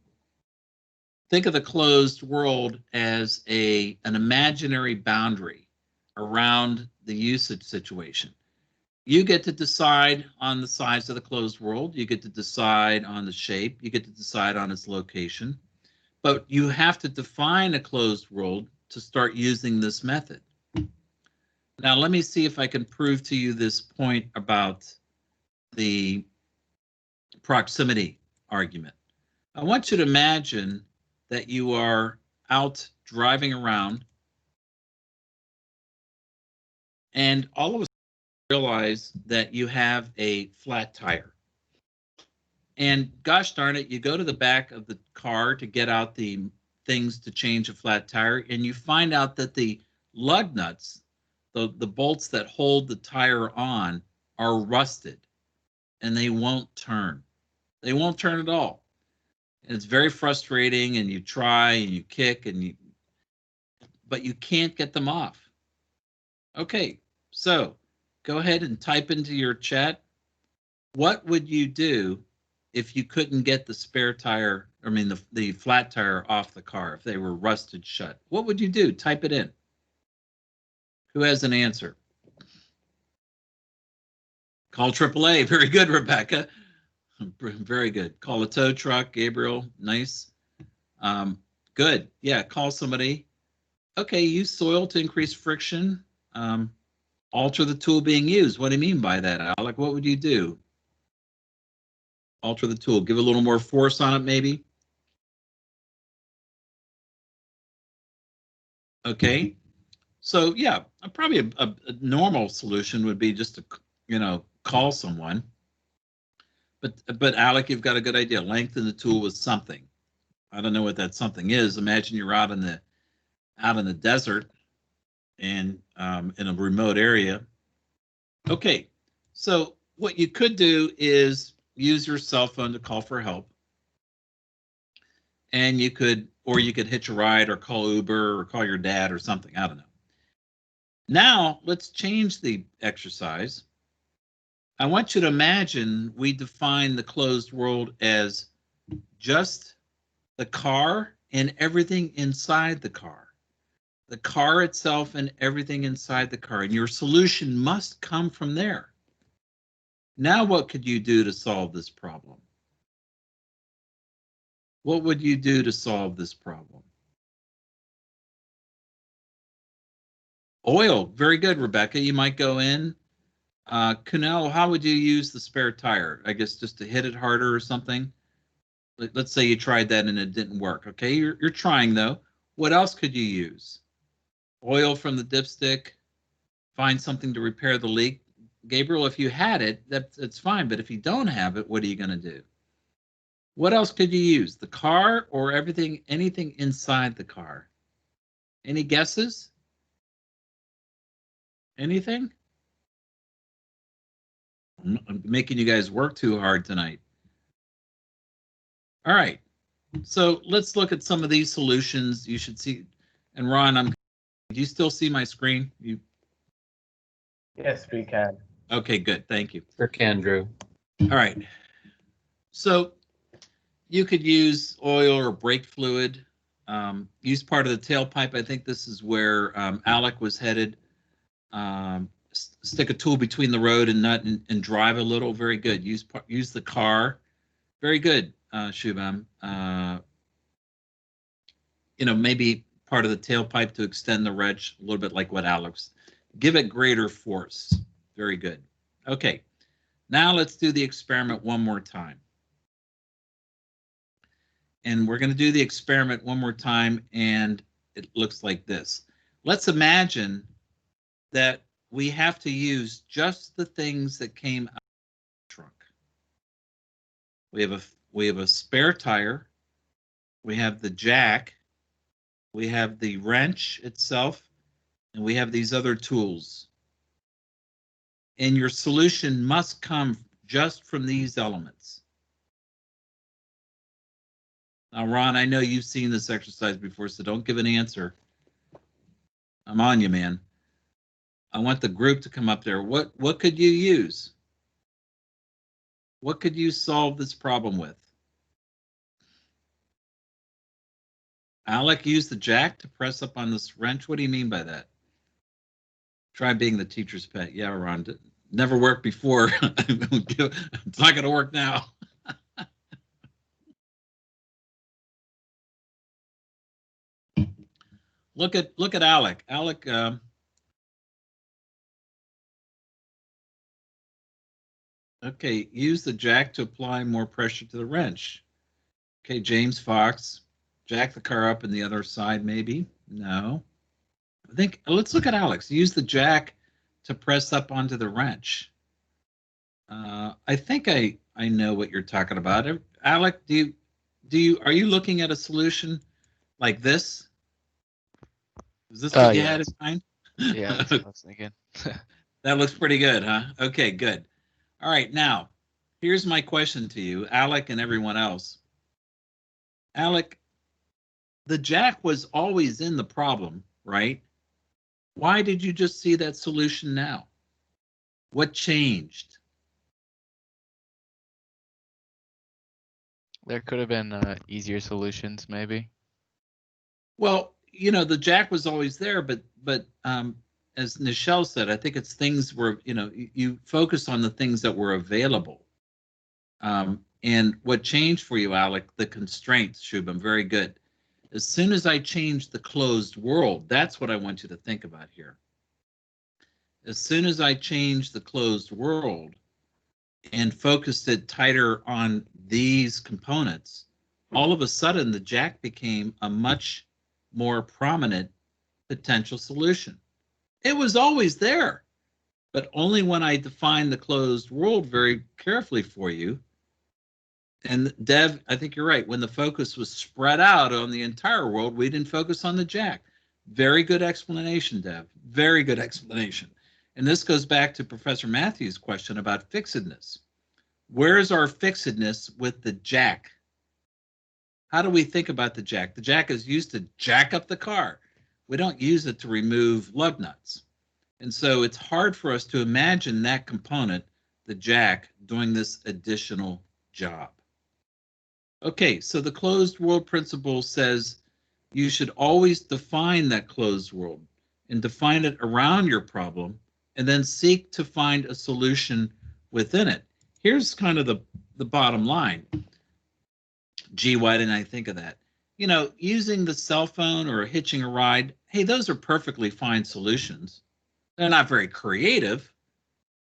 Think of the closed world as an imaginary boundary around the usage situation. You get to decide on the size of the closed world. You get to decide on the shape. You get to decide on its location. But you have to define a closed world to start using this method. Now, let me see if I can prove to you this point about the proximity argument. I want you to imagine that you are out driving around and all of a sudden realize that you have a flat tire. And gosh darn it, you go to the back of the car to get out the things to change a flat tire, and you find out that the lug nuts, the bolts that hold the tire on, are rusted and they won't turn. They won't turn at all. And it's very frustrating, and you try and you kick but you can't get them off. Okay, so go ahead and type into your chat, what would you do if you couldn't get the spare tire, the flat tire off the car, if they were rusted shut? What would you do? Type it in. Who has an answer? Call AAA. Very good, Rebecca. Very good. Call a tow truck, Gabriel. Nice. Good. Yeah, call somebody. Okay, use soil to increase friction. Alter the tool being used. What do you mean by that, Alec? What would you do? Alter the tool. Give a little more force on it, maybe. Okay. So yeah, probably a normal solution would be just to, call someone. But Alec, you've got a good idea. Lengthen the tool with something. I don't know what that something is. Imagine you're out in the desert and in a remote area. Okay, so what you could do is use your cell phone to call for help, and you could hitch a ride or call Uber or call your dad or something. I don't know. Now let's change the exercise. I want you to imagine we define the closed world as just the car and everything inside the car. The car itself and everything inside the car. And your solution must come from there. Now what could you do to solve this problem? What would you do to solve this problem? Oil. Very good, Rebecca. You might go in. Kunal, how would you use the spare tire? I guess just to hit it harder or something. Let's say you tried that and it didn't work. Okay, you're trying though. What else could you use? Oil from the dipstick. Find something to repair the leak. Gabriel, if you had it, that's fine. But if you don't have it, what are you going to do? What else could you use? The car or anything inside the car? Any guesses? Anything? I'm making you guys work too hard tonight. All right, so let's look at some of these solutions. You should see, and Ron, do you still see my screen? Yes, we can. Okay, good, thank you. Sure can, Drew. All right, so you could use oil or brake fluid. Use part of the tailpipe. I think this is where Alec was headed. Stick a tool between the road and nut and drive a little. Very good. Use the car. Very good, Shubham. Maybe part of the tailpipe to extend the wrench a little bit like what Alex. Give it greater force. Very good. Okay, now let's do the experiment one more time. And we're going to do the experiment one more time, and it looks like this. Let's imagine that we have to use just the things that came out of the trunk. We have a spare tire. We have the jack. We have the wrench itself, and we have these other tools. and your solution must come just from these elements. Now, Ron, I know you've seen this exercise before, so don't give an answer. I'm on you, man. I want the group to come up there. What could you use? What could you solve this problem with? Alec used the jack to press up on this wrench. What do you mean by that? Try being the teacher's pet. Yeah, Ron. Never worked before. It's not going to work now. Look at Alec. Alec. Okay, use the jack to apply more pressure to the wrench. Okay, James Fox. Jack the car up in the other side, maybe? No. I think, let's look at Alex. Use the jack to press up onto the wrench. I think I know what you're talking about. Alec, are you looking at a solution like this? Is this what you had in mind? Yeah, that's what I was thinking. That looks pretty good, huh? Okay, good. All right, now, here's my question to you, Alec and everyone else. Alec, the jack was always in the problem, right? Why did you just see that solution now? What changed? There could have been easier solutions, maybe. Well, you know, the jack was always there, but as Nichelle said, I think it's things were, you know, you focus on the things that were available. And what changed for you, Alec, the constraints, Shubham, very good. As soon as I changed the closed world, that's what I want you to think about here. As soon as I changed the closed world and focused it tighter on these components, all of a sudden the jack became a much more prominent potential solution. It was always there, but only when I defined the closed world very carefully for you. And Dev, I think you're right. When the focus was spread out on the entire world, we didn't focus on the jack. Very good explanation, Dev. Very good explanation. And this goes back to Professor Matthews' question about fixedness. Where is our fixedness with the jack? How do we think about the jack? The jack is used to jack up the car. We don't use it to remove lug nuts. And so it's hard for us to imagine that component, the jack, doing this additional job. Okay, so the closed world principle says you should always define that closed world and define it around your problem and then seek to find a solution within it. Here's kind of the bottom line. Gee, why didn't I think of that? You know, using the cell phone or hitching a ride, hey, those are perfectly fine solutions. They're not very creative,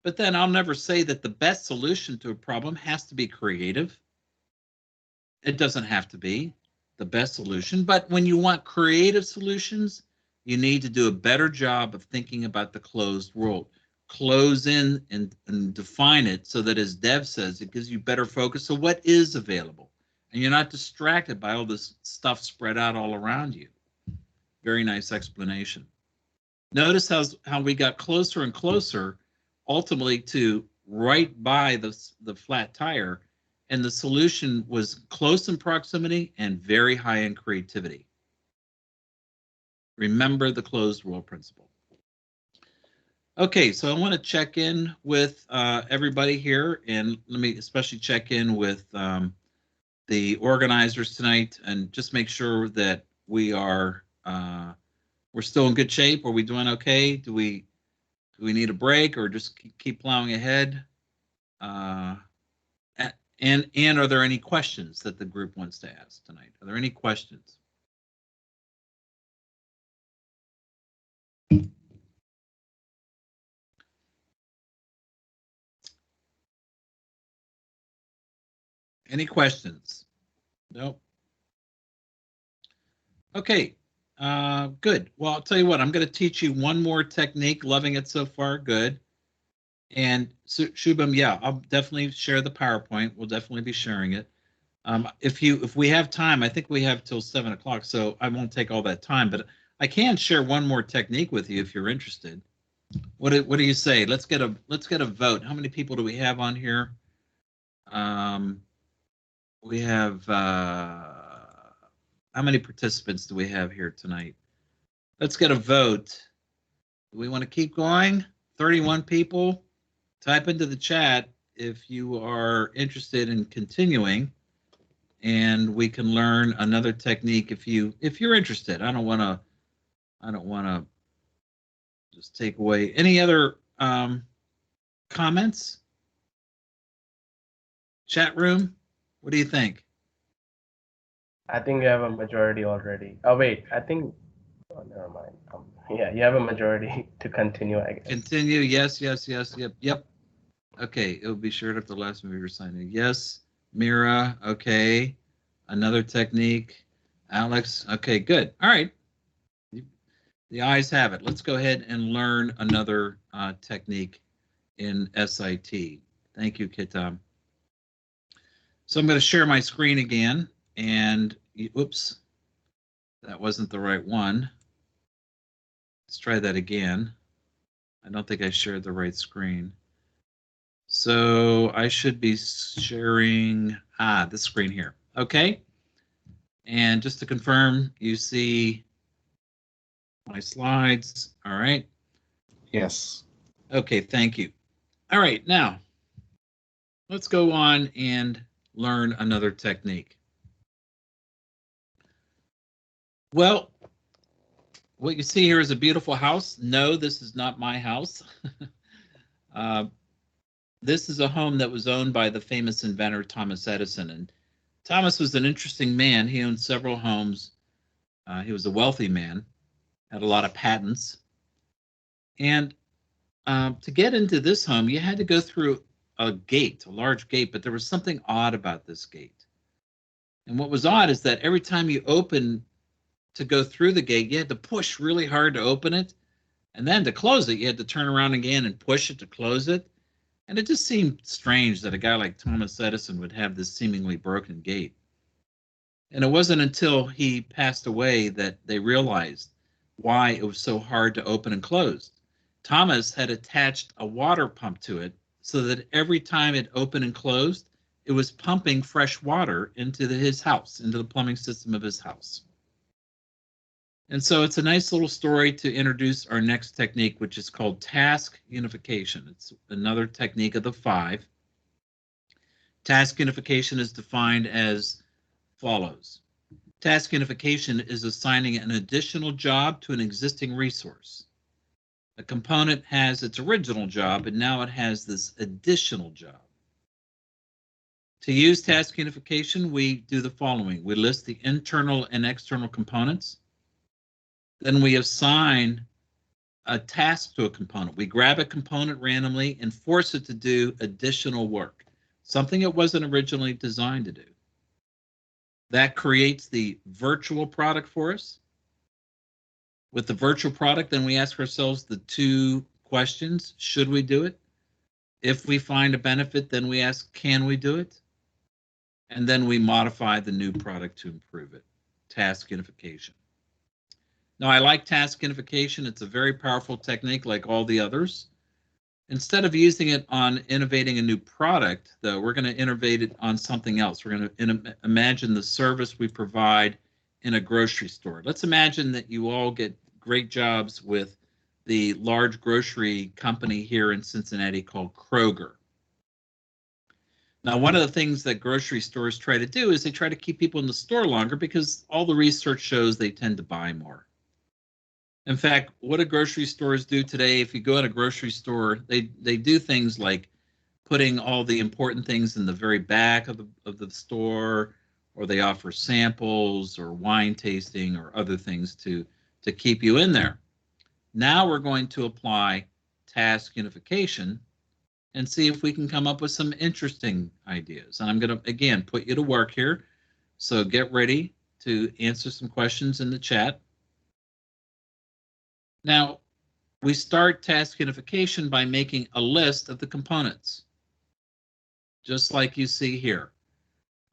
but then I'll never say that the best solution to a problem has to be creative. It doesn't have to be the best solution, but when you want creative solutions, you need to do a better job of thinking about the closed world. Close in and define it so that, as Dev says, it gives you better focus on what is available. And you're not distracted by all this stuff spread out all around you. Very nice explanation. Notice how we got closer and closer, ultimately to right by the flat tire, and the solution was close in proximity and very high in creativity. Remember the closed world principle. Okay, so I want to check in with everybody here, and let me especially check in with the organizers tonight, and just make sure that we are we're still in good shape. Are we doing okay? Do we need a break or just keep plowing ahead? And are there any questions that the group wants to ask tonight? Are there any questions? Any questions? Nope. Okay, good. Well, I'll tell you what, I'm going to teach you one more technique. Loving it so far. Good. And Shubham, yeah, I'll definitely share the PowerPoint. We'll definitely be sharing it. If we have time, I think we have till 7 o'clock, so I won't take all that time, but I can share one more technique with you if you're interested. What do you say? Let's get a vote. How many people do we have on here? We have how many participants do we have here tonight? Let's get a vote. Do we want to keep going? 31 people. Type into the chat if you are interested in continuing, and we can learn another technique if you're interested. I don't want to just take away any other comments. Chat room, what do you think? I think you have a majority already. Oh wait, I think. Oh, never mind. Yeah, you have a majority to continue, I guess. Continue. Yes. Yep. Okay. It will be shared at the last movie you're signing. Yes. Mira. Okay. Another technique. Alex. Okay. Good. All right. The ayes have it. Let's go ahead and learn another technique in SIT. Thank you, Kitam. So I'm going to share my screen again, and oops, that wasn't the right one. Let's try that again. I don't think I shared the right screen. So I should be sharing this screen here. Okay. And just to confirm, you see my slides. All right. Yes. Okay, thank you. All right, now let's go on and learn another technique. Well, what you see here is a beautiful house. No, this is not my house. This is a home that was owned by the famous inventor Thomas Edison. And Thomas was an interesting man. He owned several homes. He was a wealthy man, had a lot of patents. And to get into this home, you had to go through a gate, a large gate, but there was something odd about this gate. And what was odd is that every time you open to go through the gate, you had to push really hard to open it. And then to close it, you had to turn around again and push it to close it. And it just seemed strange that a guy like Thomas Edison would have this seemingly broken gate. And it wasn't until he passed away that they realized why it was so hard to open and close. Thomas had attached a water pump to it so that every time it opened and closed, it was pumping fresh water into his house, into the plumbing system of his house. And so it's a nice little story to introduce our next technique, which is called task unification. It's another technique of the 5. Task unification is defined as follows. Task unification is assigning an additional job to an existing resource. A component has its original job, and now it has this additional job. To use task unification, we do the following. We list the internal and external components. Then we assign a task to a component. We grab a component randomly and force it to do additional work, something it wasn't originally designed to do. That creates the virtual product for us. With the virtual product, then we ask ourselves the 2 questions. Should we do it? If we find a benefit, then we ask, can we do it? And then we modify the new product to improve it. Task unification. Now, I like task unification. It's a very powerful technique like all the others. Instead of using it on innovating a new product, though, we're going to innovate it on something else. We're going to imagine the service we provide in a grocery store. Let's imagine that you all get great jobs with the large grocery company here in Cincinnati called Kroger. Now, one of the things that grocery stores try to do is they try to keep people in the store longer because all the research shows they tend to buy more. In fact, what do grocery stores do today? If you go in a grocery store, they do things like putting all the important things in the very back of the store, or they offer samples or wine tasting or other things to keep you in there. Now we're going to apply task unification and see if we can come up with some interesting ideas. And I'm going to, again, put you to work here. So get ready to answer some questions in the chat. Now, we start task unification by making a list of the components, just like you see here.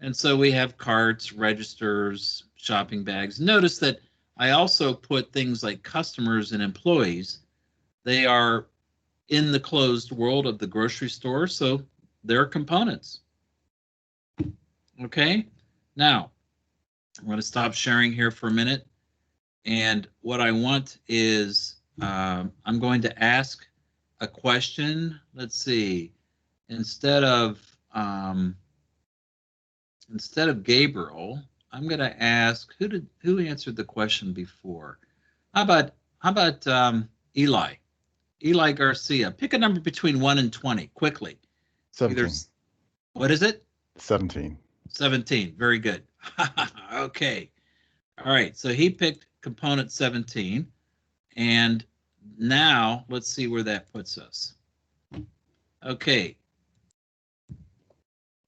And so we have carts, registers, shopping bags. Notice that I also put things like customers and employees. They are in the closed world of the grocery store, so they're components. Okay, now I'm going to stop sharing here for a minute, and what I want is I'm going to ask a question. Let's see, instead of Gabriel, I'm going to ask who answered the question before. How about Eli? Eli Garcia. Pick a number between 1 and 20 quickly. 17. What is it? 17. 17. Very good. Okay. All right. So he picked component 17. And now let's see where that puts us. Okay.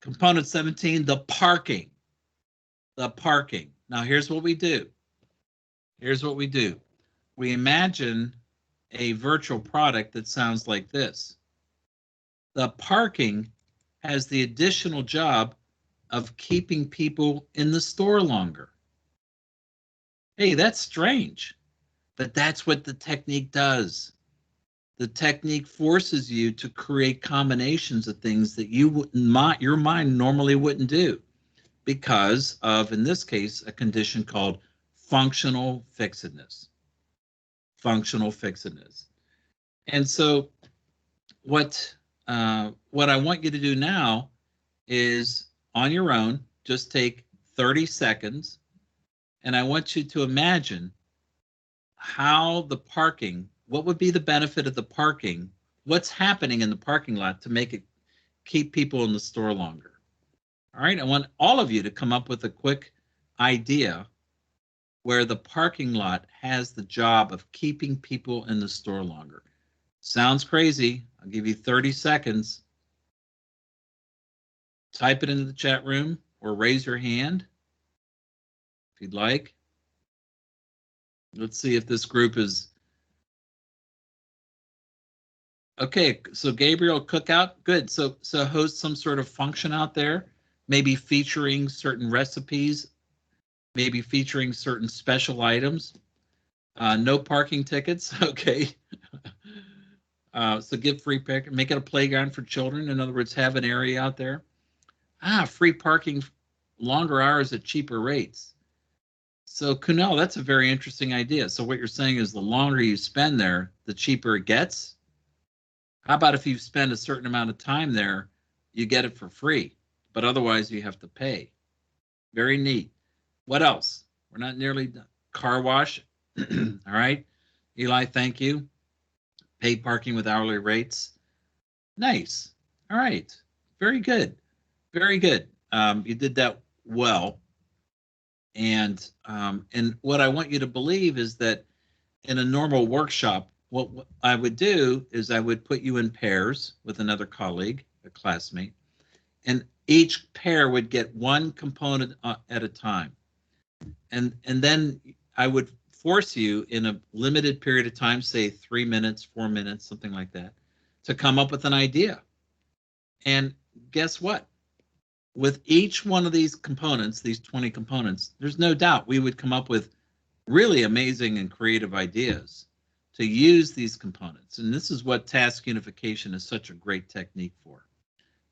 Component 17, the parking. The parking. Now here's what we do. Here's what we do. We imagine a virtual product that sounds like this. The parking has the additional job of keeping people in the store longer. Hey, that's strange, but that's what the technique does. The technique forces you to create combinations of things that your mind normally wouldn't do because of, in this case, a condition called functional fixedness. Functional fixedness. And so what I want you to do now is, on your own, just take 30 seconds, and I want you to imagine how the parking, what would be the benefit of the parking, what's happening in the parking lot to make it keep people in the store longer. All right, I want all of you to come up with a quick idea where the parking lot has the job of keeping people in the store longer. Sounds crazy. I'll give you 30 seconds. Type it into the chat room or raise your hand if you'd like. Let's see if this group is okay. So Gabriel, cookout, good. So host some sort of function out there, maybe featuring certain recipes, maybe featuring certain special items. No parking tickets. Okay. So give free pick, make it a playground for children. In other words, have an area out there. Free parking, longer hours at cheaper rates. So Kunal, that's a very interesting idea. So what you're saying is the longer you spend there, the cheaper it gets. How about if you spend a certain amount of time there, you get it for free, but otherwise you have to pay. Very neat. What else? We're not nearly done. Car wash. All right. Eli, thank you. Paid parking with hourly rates. Nice. All right. Very good. Very good. You did that well. And what I want you to believe is that in a normal workshop, what I would do is I would put you in pairs with another colleague, a classmate, and each pair would get one component at a time. And then I would force you in a limited period of time, say 3 minutes, 4 minutes, something like that, to come up with an idea. And guess what? With each one of these components, these 20 components, there's no doubt we would come up with really amazing and creative ideas to use these components. And this is what task unification is such a great technique for,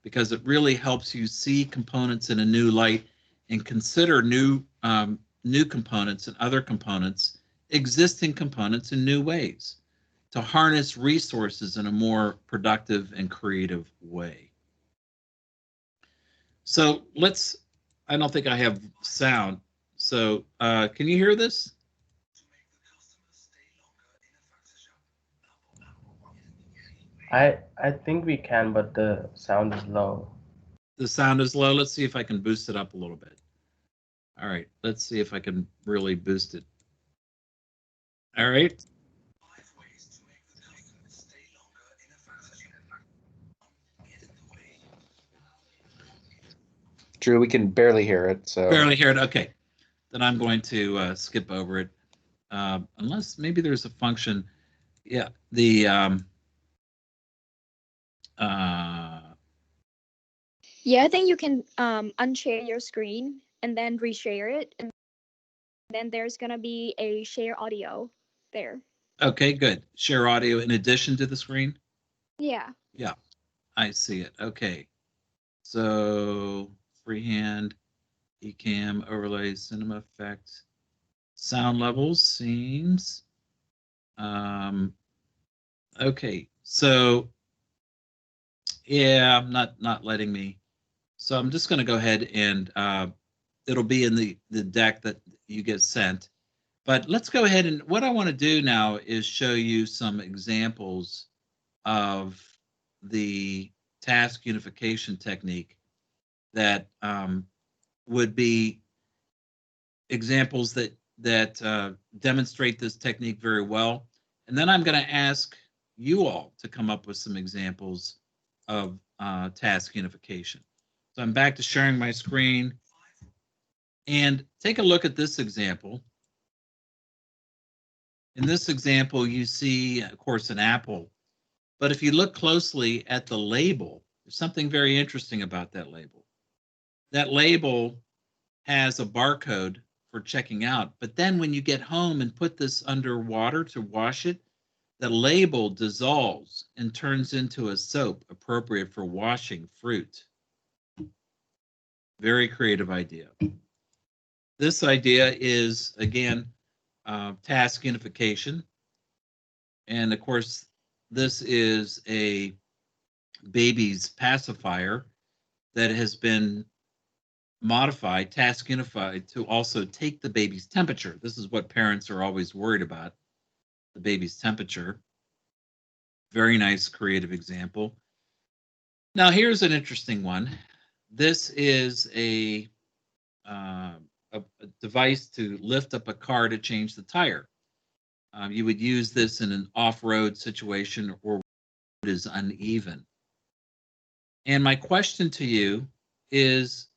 because it really helps you see components in a new light and consider new components and other components, existing components in new ways, to harness resources in a more productive and creative way. So I don't think I have sound. So can you hear this? I think we can, but the sound is low. The sound is low. Let's see if I can boost it up a little bit. All right, let's see if I can really boost it. All right. Drew, we can barely hear it. So Barely hear it. Okay, then I'm going to skip over it, unless maybe there's a function. Yeah, the Yeah, I think you can unshare your screen and then reshare it, and then there's gonna be a share audio there. Okay, good. Share audio in addition to the screen. Yeah. Yeah, I see it. Okay. So freehand, eCam, overlay, cinema effect, sound levels, scenes. Okay, so yeah, not letting me. So I'm just going to go ahead and it'll be in the deck that you get sent. But let's go ahead and what I want to do now is show you some examples of the task unification technique that would be examples that demonstrate this technique very well. And then I'm going to ask you all to come up with some examples of task unification. So I'm back to sharing my screen. And take a look at this example. In this example, you see, of course, an apple. But if you look closely at the label, there's something very interesting about that label. That label has a barcode for checking out. But then when you get home and put this under water to wash it, the label dissolves and turns into a soap appropriate for washing fruit. Very creative idea. This idea is, again, task unification. And of course, this is a baby's pacifier that has been modified, task unified, to also take the baby's temperature. This is what parents are always worried about, the baby's temperature. Very nice creative example. Now here's an interesting one. This is a device to lift up a car to change the tire. You would use this in an off-road situation or it is uneven. And my question to you is,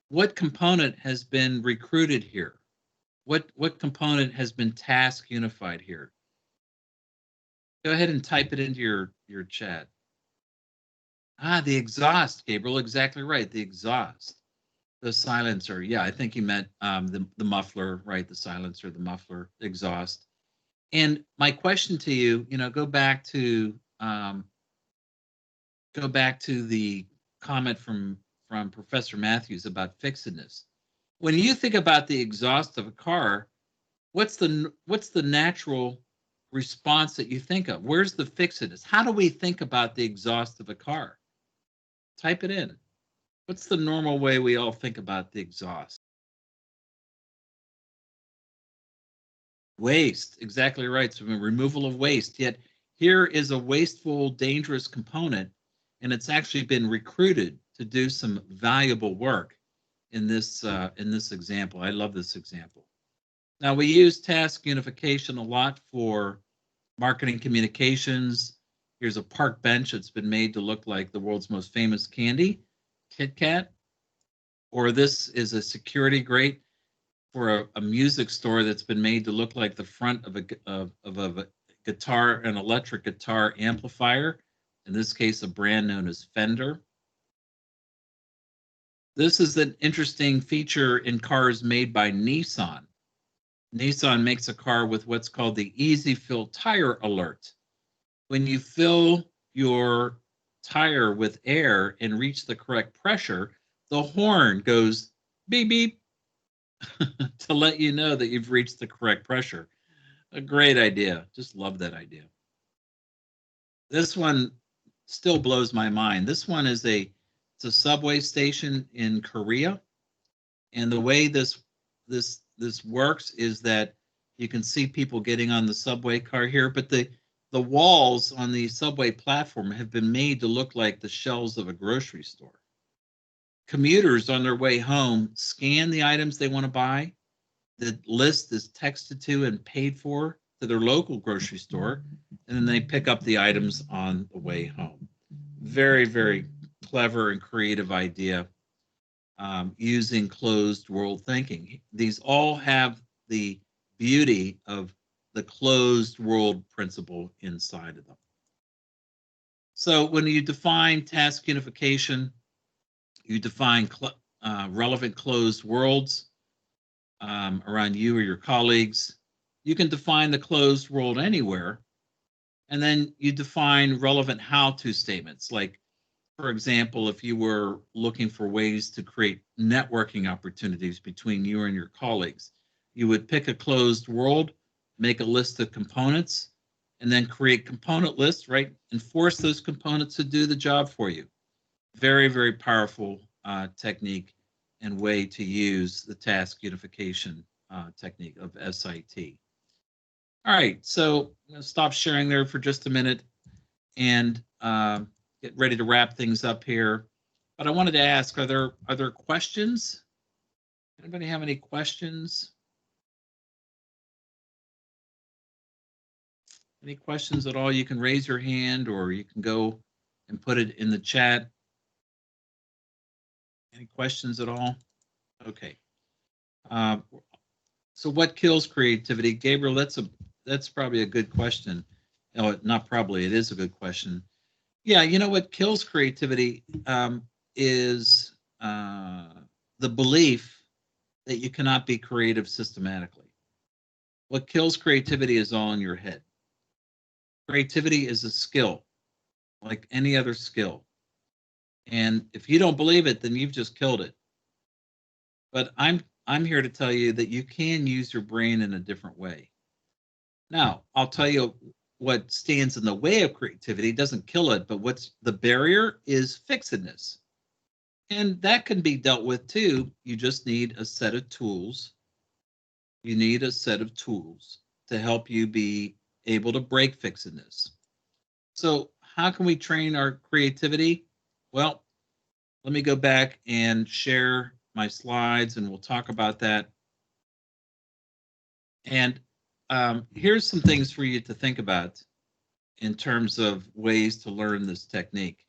what component has been recruited here? What component has been task unified here? Go ahead and type it into your chat. Ah, the exhaust, Gabriel, exactly right. The exhaust, the silencer. Yeah, I think you meant the muffler, right? The silencer, the muffler, exhaust. And my question to you, go back to the comment from Professor Matthews about fixedness. When you think about the exhaust of a car, what's the natural response that you think of? Where's the fixedness? How do we think about the exhaust of a car? Type it in. What's the normal way we all think about the exhaust? Waste, exactly right. So removal of waste. Yet here is a wasteful, dangerous component, and it's actually been recruited to do some valuable work in this example. I love this example. Now we use task unification a lot for marketing communications. Here's a park bench that's been made to look like the world's most famous candy, Kit Kat. Or this is a security grate for a music store that's been made to look like the front of a guitar, an electric guitar amplifier. In this case, a brand known as Fender. This is an interesting feature in cars made by Nissan. Nissan makes a car with what's called the Easy Fill Tire Alert. When you fill your tire with air and reach the correct pressure, the horn goes beep beep to let you know that you've reached the correct pressure. A great idea. Just love that idea. This one still blows my mind. This one is it's a subway station in Korea. And the way this works is that you can see people getting on the subway car here, but the walls on the subway platform have been made to look like the shelves of a grocery store. Commuters on their way home scan the items they want to buy. The list is texted to and paid for to their local grocery store, and then they pick up the items on the way home. Very, very clever and creative idea using closed world thinking. These all have the beauty of the closed world principle inside of them. So when you define task unification, you define relevant closed worlds around you or your colleagues. You can define the closed world anywhere, And then you define relevant how-to statements. Like, for example, if you were looking for ways to create networking opportunities between you and your colleagues, you would pick a closed world, make a list of components, and then create component lists, right? And force those components to do the job for you. Very, very powerful technique and way to use the task unification technique of SIT. All right, so I'm going to stop sharing there for just a minute and get ready to wrap things up here. But I wanted to ask, are there questions? Anybody have any questions? Any questions at all? You can raise your hand or you can go and put it in the chat. Any questions at all? Okay. So what kills creativity? Gabriel, that's probably a good question. No, not probably, it is a good question. Yeah, you know what kills creativity is the belief that you cannot be creative systematically. What kills creativity is all in your head. Creativity is a skill, like any other skill. And if you don't believe it, then you've just killed it. But I'm here to tell you that you can use your brain in a different way. Now, I'll tell you what stands in the way of creativity. It doesn't kill it, but what's the barrier is fixedness. And that can be dealt with too. You just need a set of tools. You need a set of tools to help you be able to break fixedness. So how can we train our creativity? Well, let me go back and share my slides and we'll talk about that. And here's some things for you to think about in terms of ways to learn this technique,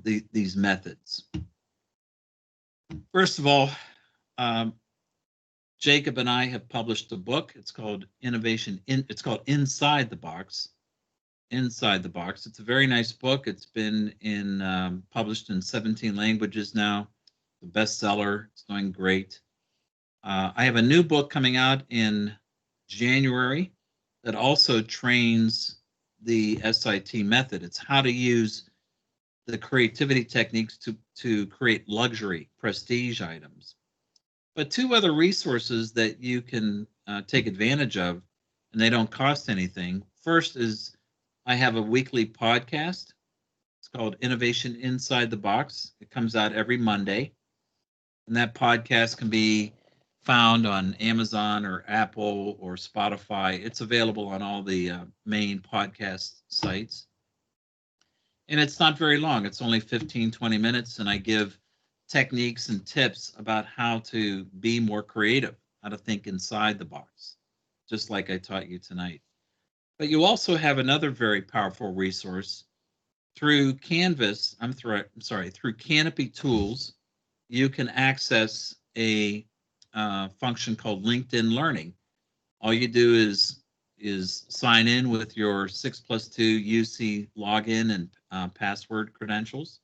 these methods. First of all, Jacob and I have published a book. It's called It's called Inside the Box. Inside the Box. It's a very nice book. It's been published in 17 languages now. The bestseller. It's doing great. I have a new book coming out in January that also trains the SIT method. It's how to use the creativity techniques to create luxury, prestige items. But two other resources that you can take advantage of, and they don't cost anything. First is I have a weekly podcast. It's called Innovation Inside the Box. It comes out every Monday. And that podcast can be found on Amazon or Apple or Spotify. It's available on all the main podcast sites. And it's not very long. It's only 15, 20 minutes. And I give techniques and tips about how to be more creative, how to think inside the box, just like I taught you tonight. But you also have another very powerful resource through Canvas. Through Canopy Tools, you can access a function called LinkedIn Learning. All you do is sign in with your 6+2 UC login and password credentials,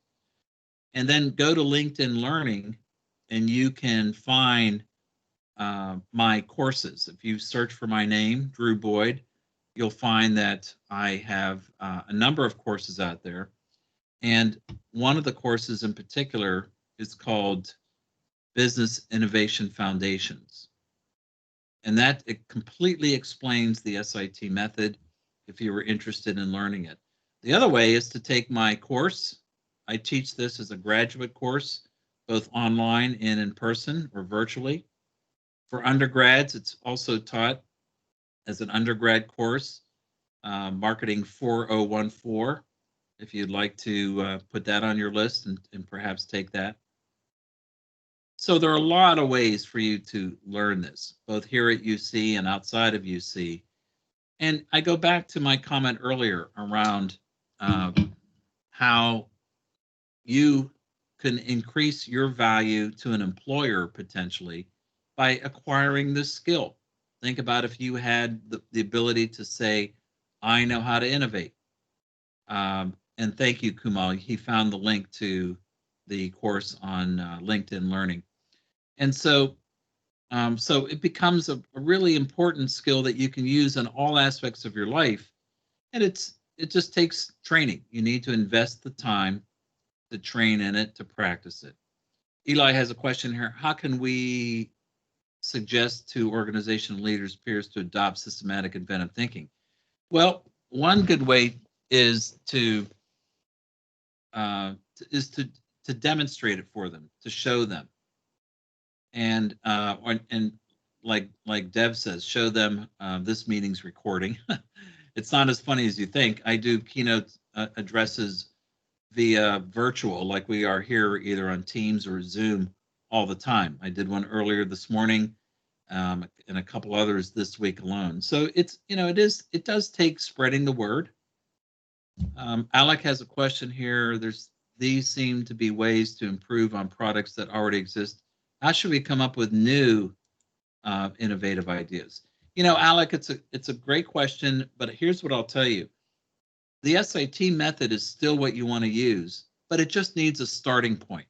and then go to LinkedIn Learning, and you can find my courses. If you search for my name, Drew Boyd, you'll find that I have a number of courses out there. And one of the courses in particular is called Business Innovation Foundations. And that it completely explains the SIT method if you were interested in learning it. The other way is to take my course. I teach this as a graduate course, both online and in person or virtually. For undergrads, it's also taught as an undergrad course, Marketing 4014, if you'd like to put that on your list and perhaps take that. So there are a lot of ways for you to learn this, both here at UC and outside of UC. And I go back to my comment earlier around how you can increase your value to an employer potentially by acquiring this skill. Think about if you had the ability to say, I know how to innovate. And thank you, Kumal. He found the link to the course on LinkedIn Learning. And so it becomes a really important skill that you can use in all aspects of your life And it just takes training. You need to invest the time to train in it, to practice it. Eli has a question here. How can we suggest to organizational leaders, peers to adopt systematic inventive thinking? Well, one good way is to demonstrate it for them, to show them, and like Dev says, show them this meeting's recording. It's not as funny as you think. I do keynote addresses via virtual, like we are here, either on Teams or Zoom, all the time. I did one earlier this morning, and a couple others this week alone. So it's, it does take spreading the word. Alec has a question here. These seem to be ways to improve on products that already exist. How should we come up with new innovative ideas? Alec, it's a great question, but here's what I'll tell you. The SIT method is still what you want to use, but it just needs a starting point.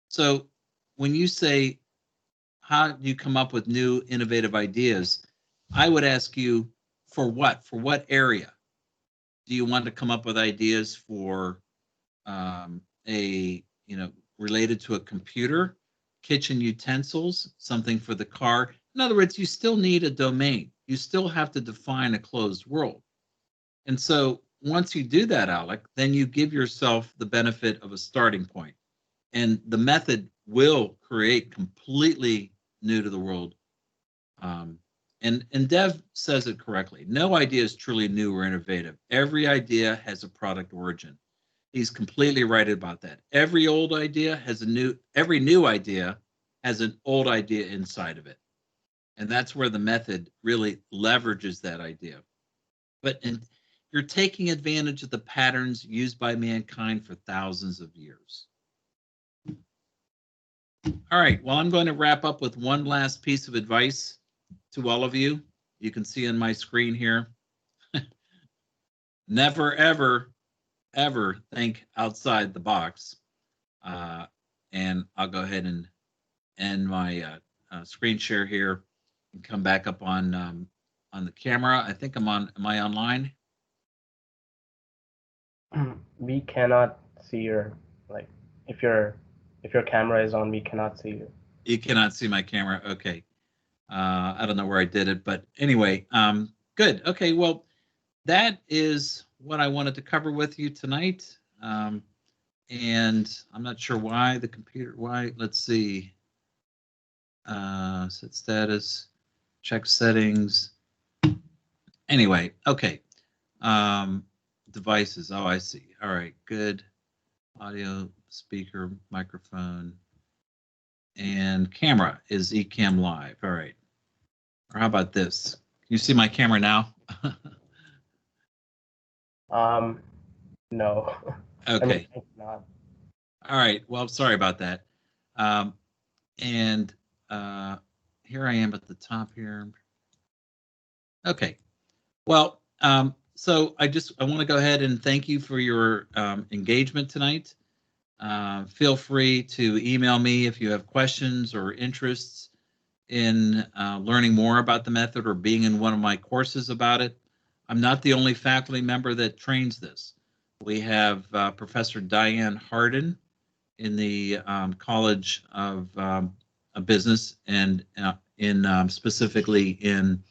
So when you say, how do you come up with new innovative ideas? I would ask you, for what? For what area? Do you want to come up with ideas for related to a computer, kitchen utensils, something for the car? In other words, you still need a domain. You still have to define a closed world. And so once you do that, Alec, then you give yourself the benefit of a starting point. And the method will create completely new to the world. And Dev says it correctly. No idea is truly new or innovative. Every idea has a product origin. He's completely right about that. Every new idea has an old idea inside of it. And that's where the method really leverages that idea. But you're taking advantage of the patterns used by mankind for thousands of years. All right, well, I'm going to wrap up with one last piece of advice to all of you. You can see on my screen here. Never, ever, ever think outside the box. And I'll go ahead and end my screen share here and come back up on the camera. I think am I online? We cannot see your, if your camera is on, we cannot see you. You cannot see my camera. Okay. I don't know where I did it, but anyway, good. Okay, well, that is what I wanted to cover with you tonight. And I'm not sure why let's see. Set status, check settings. Anyway, okay. Devices, oh, I see. All right, good. Audio, speaker, microphone, and camera is Ecamm Live. All right. Or how about this? Can you see my camera now? No. Okay. I mean, not. All right. Well, sorry about that. And here I am at the top here. Okay. Well, so I want to go ahead and thank you for your engagement tonight. Feel free to email me if you have questions or interests in learning more about the method or being in one of my courses about it. I'm not the only faculty member that trains this. We have Professor Diane Harden in the College of Business and specifically in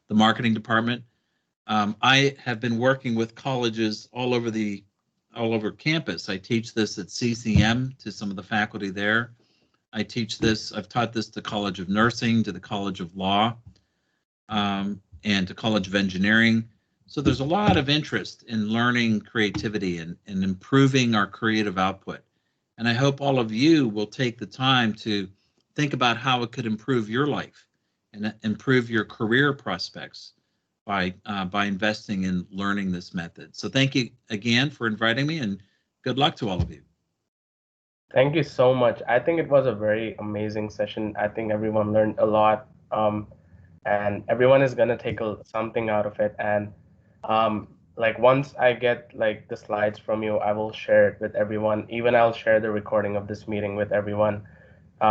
the marketing department. I have been working with colleges all over campus. I teach this at CCM to some of the faculty there. I've taught this to College of Nursing, to the College of Law, and to College of Engineering. So there's a lot of interest in learning creativity and improving our creative output. And I hope all of you will take the time to think about how it could improve your life and improve your career prospects by investing in learning this method. So thank you again for inviting me, and good luck to all of you. Thank you so much. I think it was a very amazing session. I think everyone learned a lot, and everyone is gonna take something out of it. And once I get the slides from you, I will share it with everyone. Even I'll share the recording of this meeting with everyone,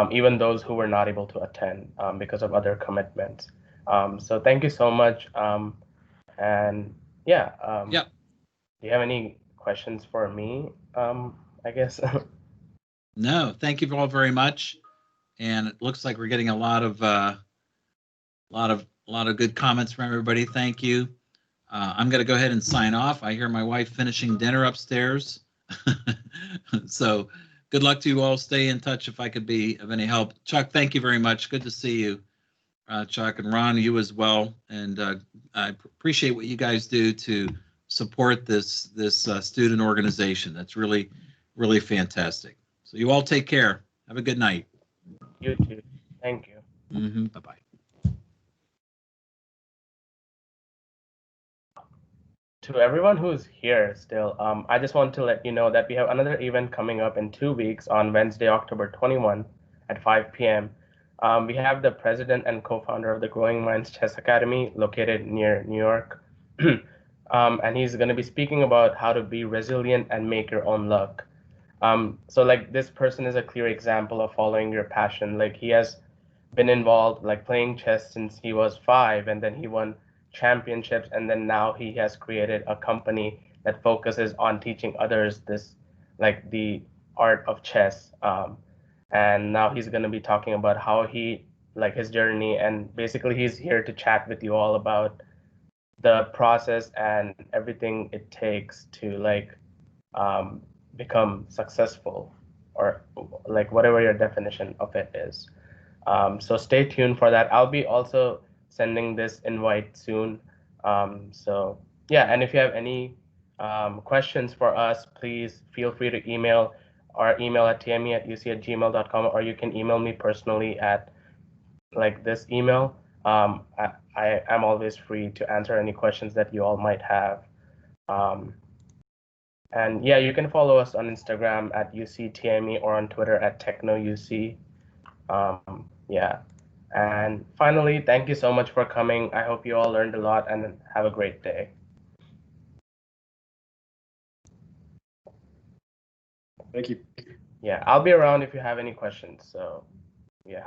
even those who were not able to attend because of other commitments. So thank you so much. And yeah. Yep. Do you have any questions for me? I guess. No, thank you all very much. And it looks like we're getting a lot of good comments from everybody. Thank you. I'm going to go ahead and sign off. I hear my wife finishing dinner upstairs. So good luck to you all. Stay in touch if I could be of any help. Chuck, thank you very much. Good to see you, Chuck, and Ron, you as well. And I appreciate what you guys do to support this student organization. That's really, really fantastic. So you all take care. Have a good night. You too. Thank you. Bye-bye. To everyone who's here still, I just want to let you know that we have another event coming up in 2 weeks on Wednesday, October 21 at 5 p.m. We have the president and co-founder of the Growing Minds Chess Academy located near New York. And he's going to be speaking about how to be resilient and make your own luck. So like this person is a clear example of following your passion. Like he has been involved like playing chess since he was 5, and then he won championships, and then now he has created a company that focuses on teaching others this like the art of chess. And now he's going to be talking about how he like his journey, and basically he's here to chat with you all about the process and everything it takes to like become successful, or like whatever your definition of it is. So stay tuned for that. I'll be also sending this invite soon. So yeah, and if you have any questions for us, please feel free to email our email at tme@uc@gmail.com, or you can email me personally at like this email. I am always free to answer any questions that you all might have. And yeah, you can follow us on Instagram at UCTME or on Twitter at TechnoUC. Yeah. And finally, thank you so much for coming. I hope you all learned a lot and have a great day. Thank you. Yeah, I'll be around if you have any questions. So yeah.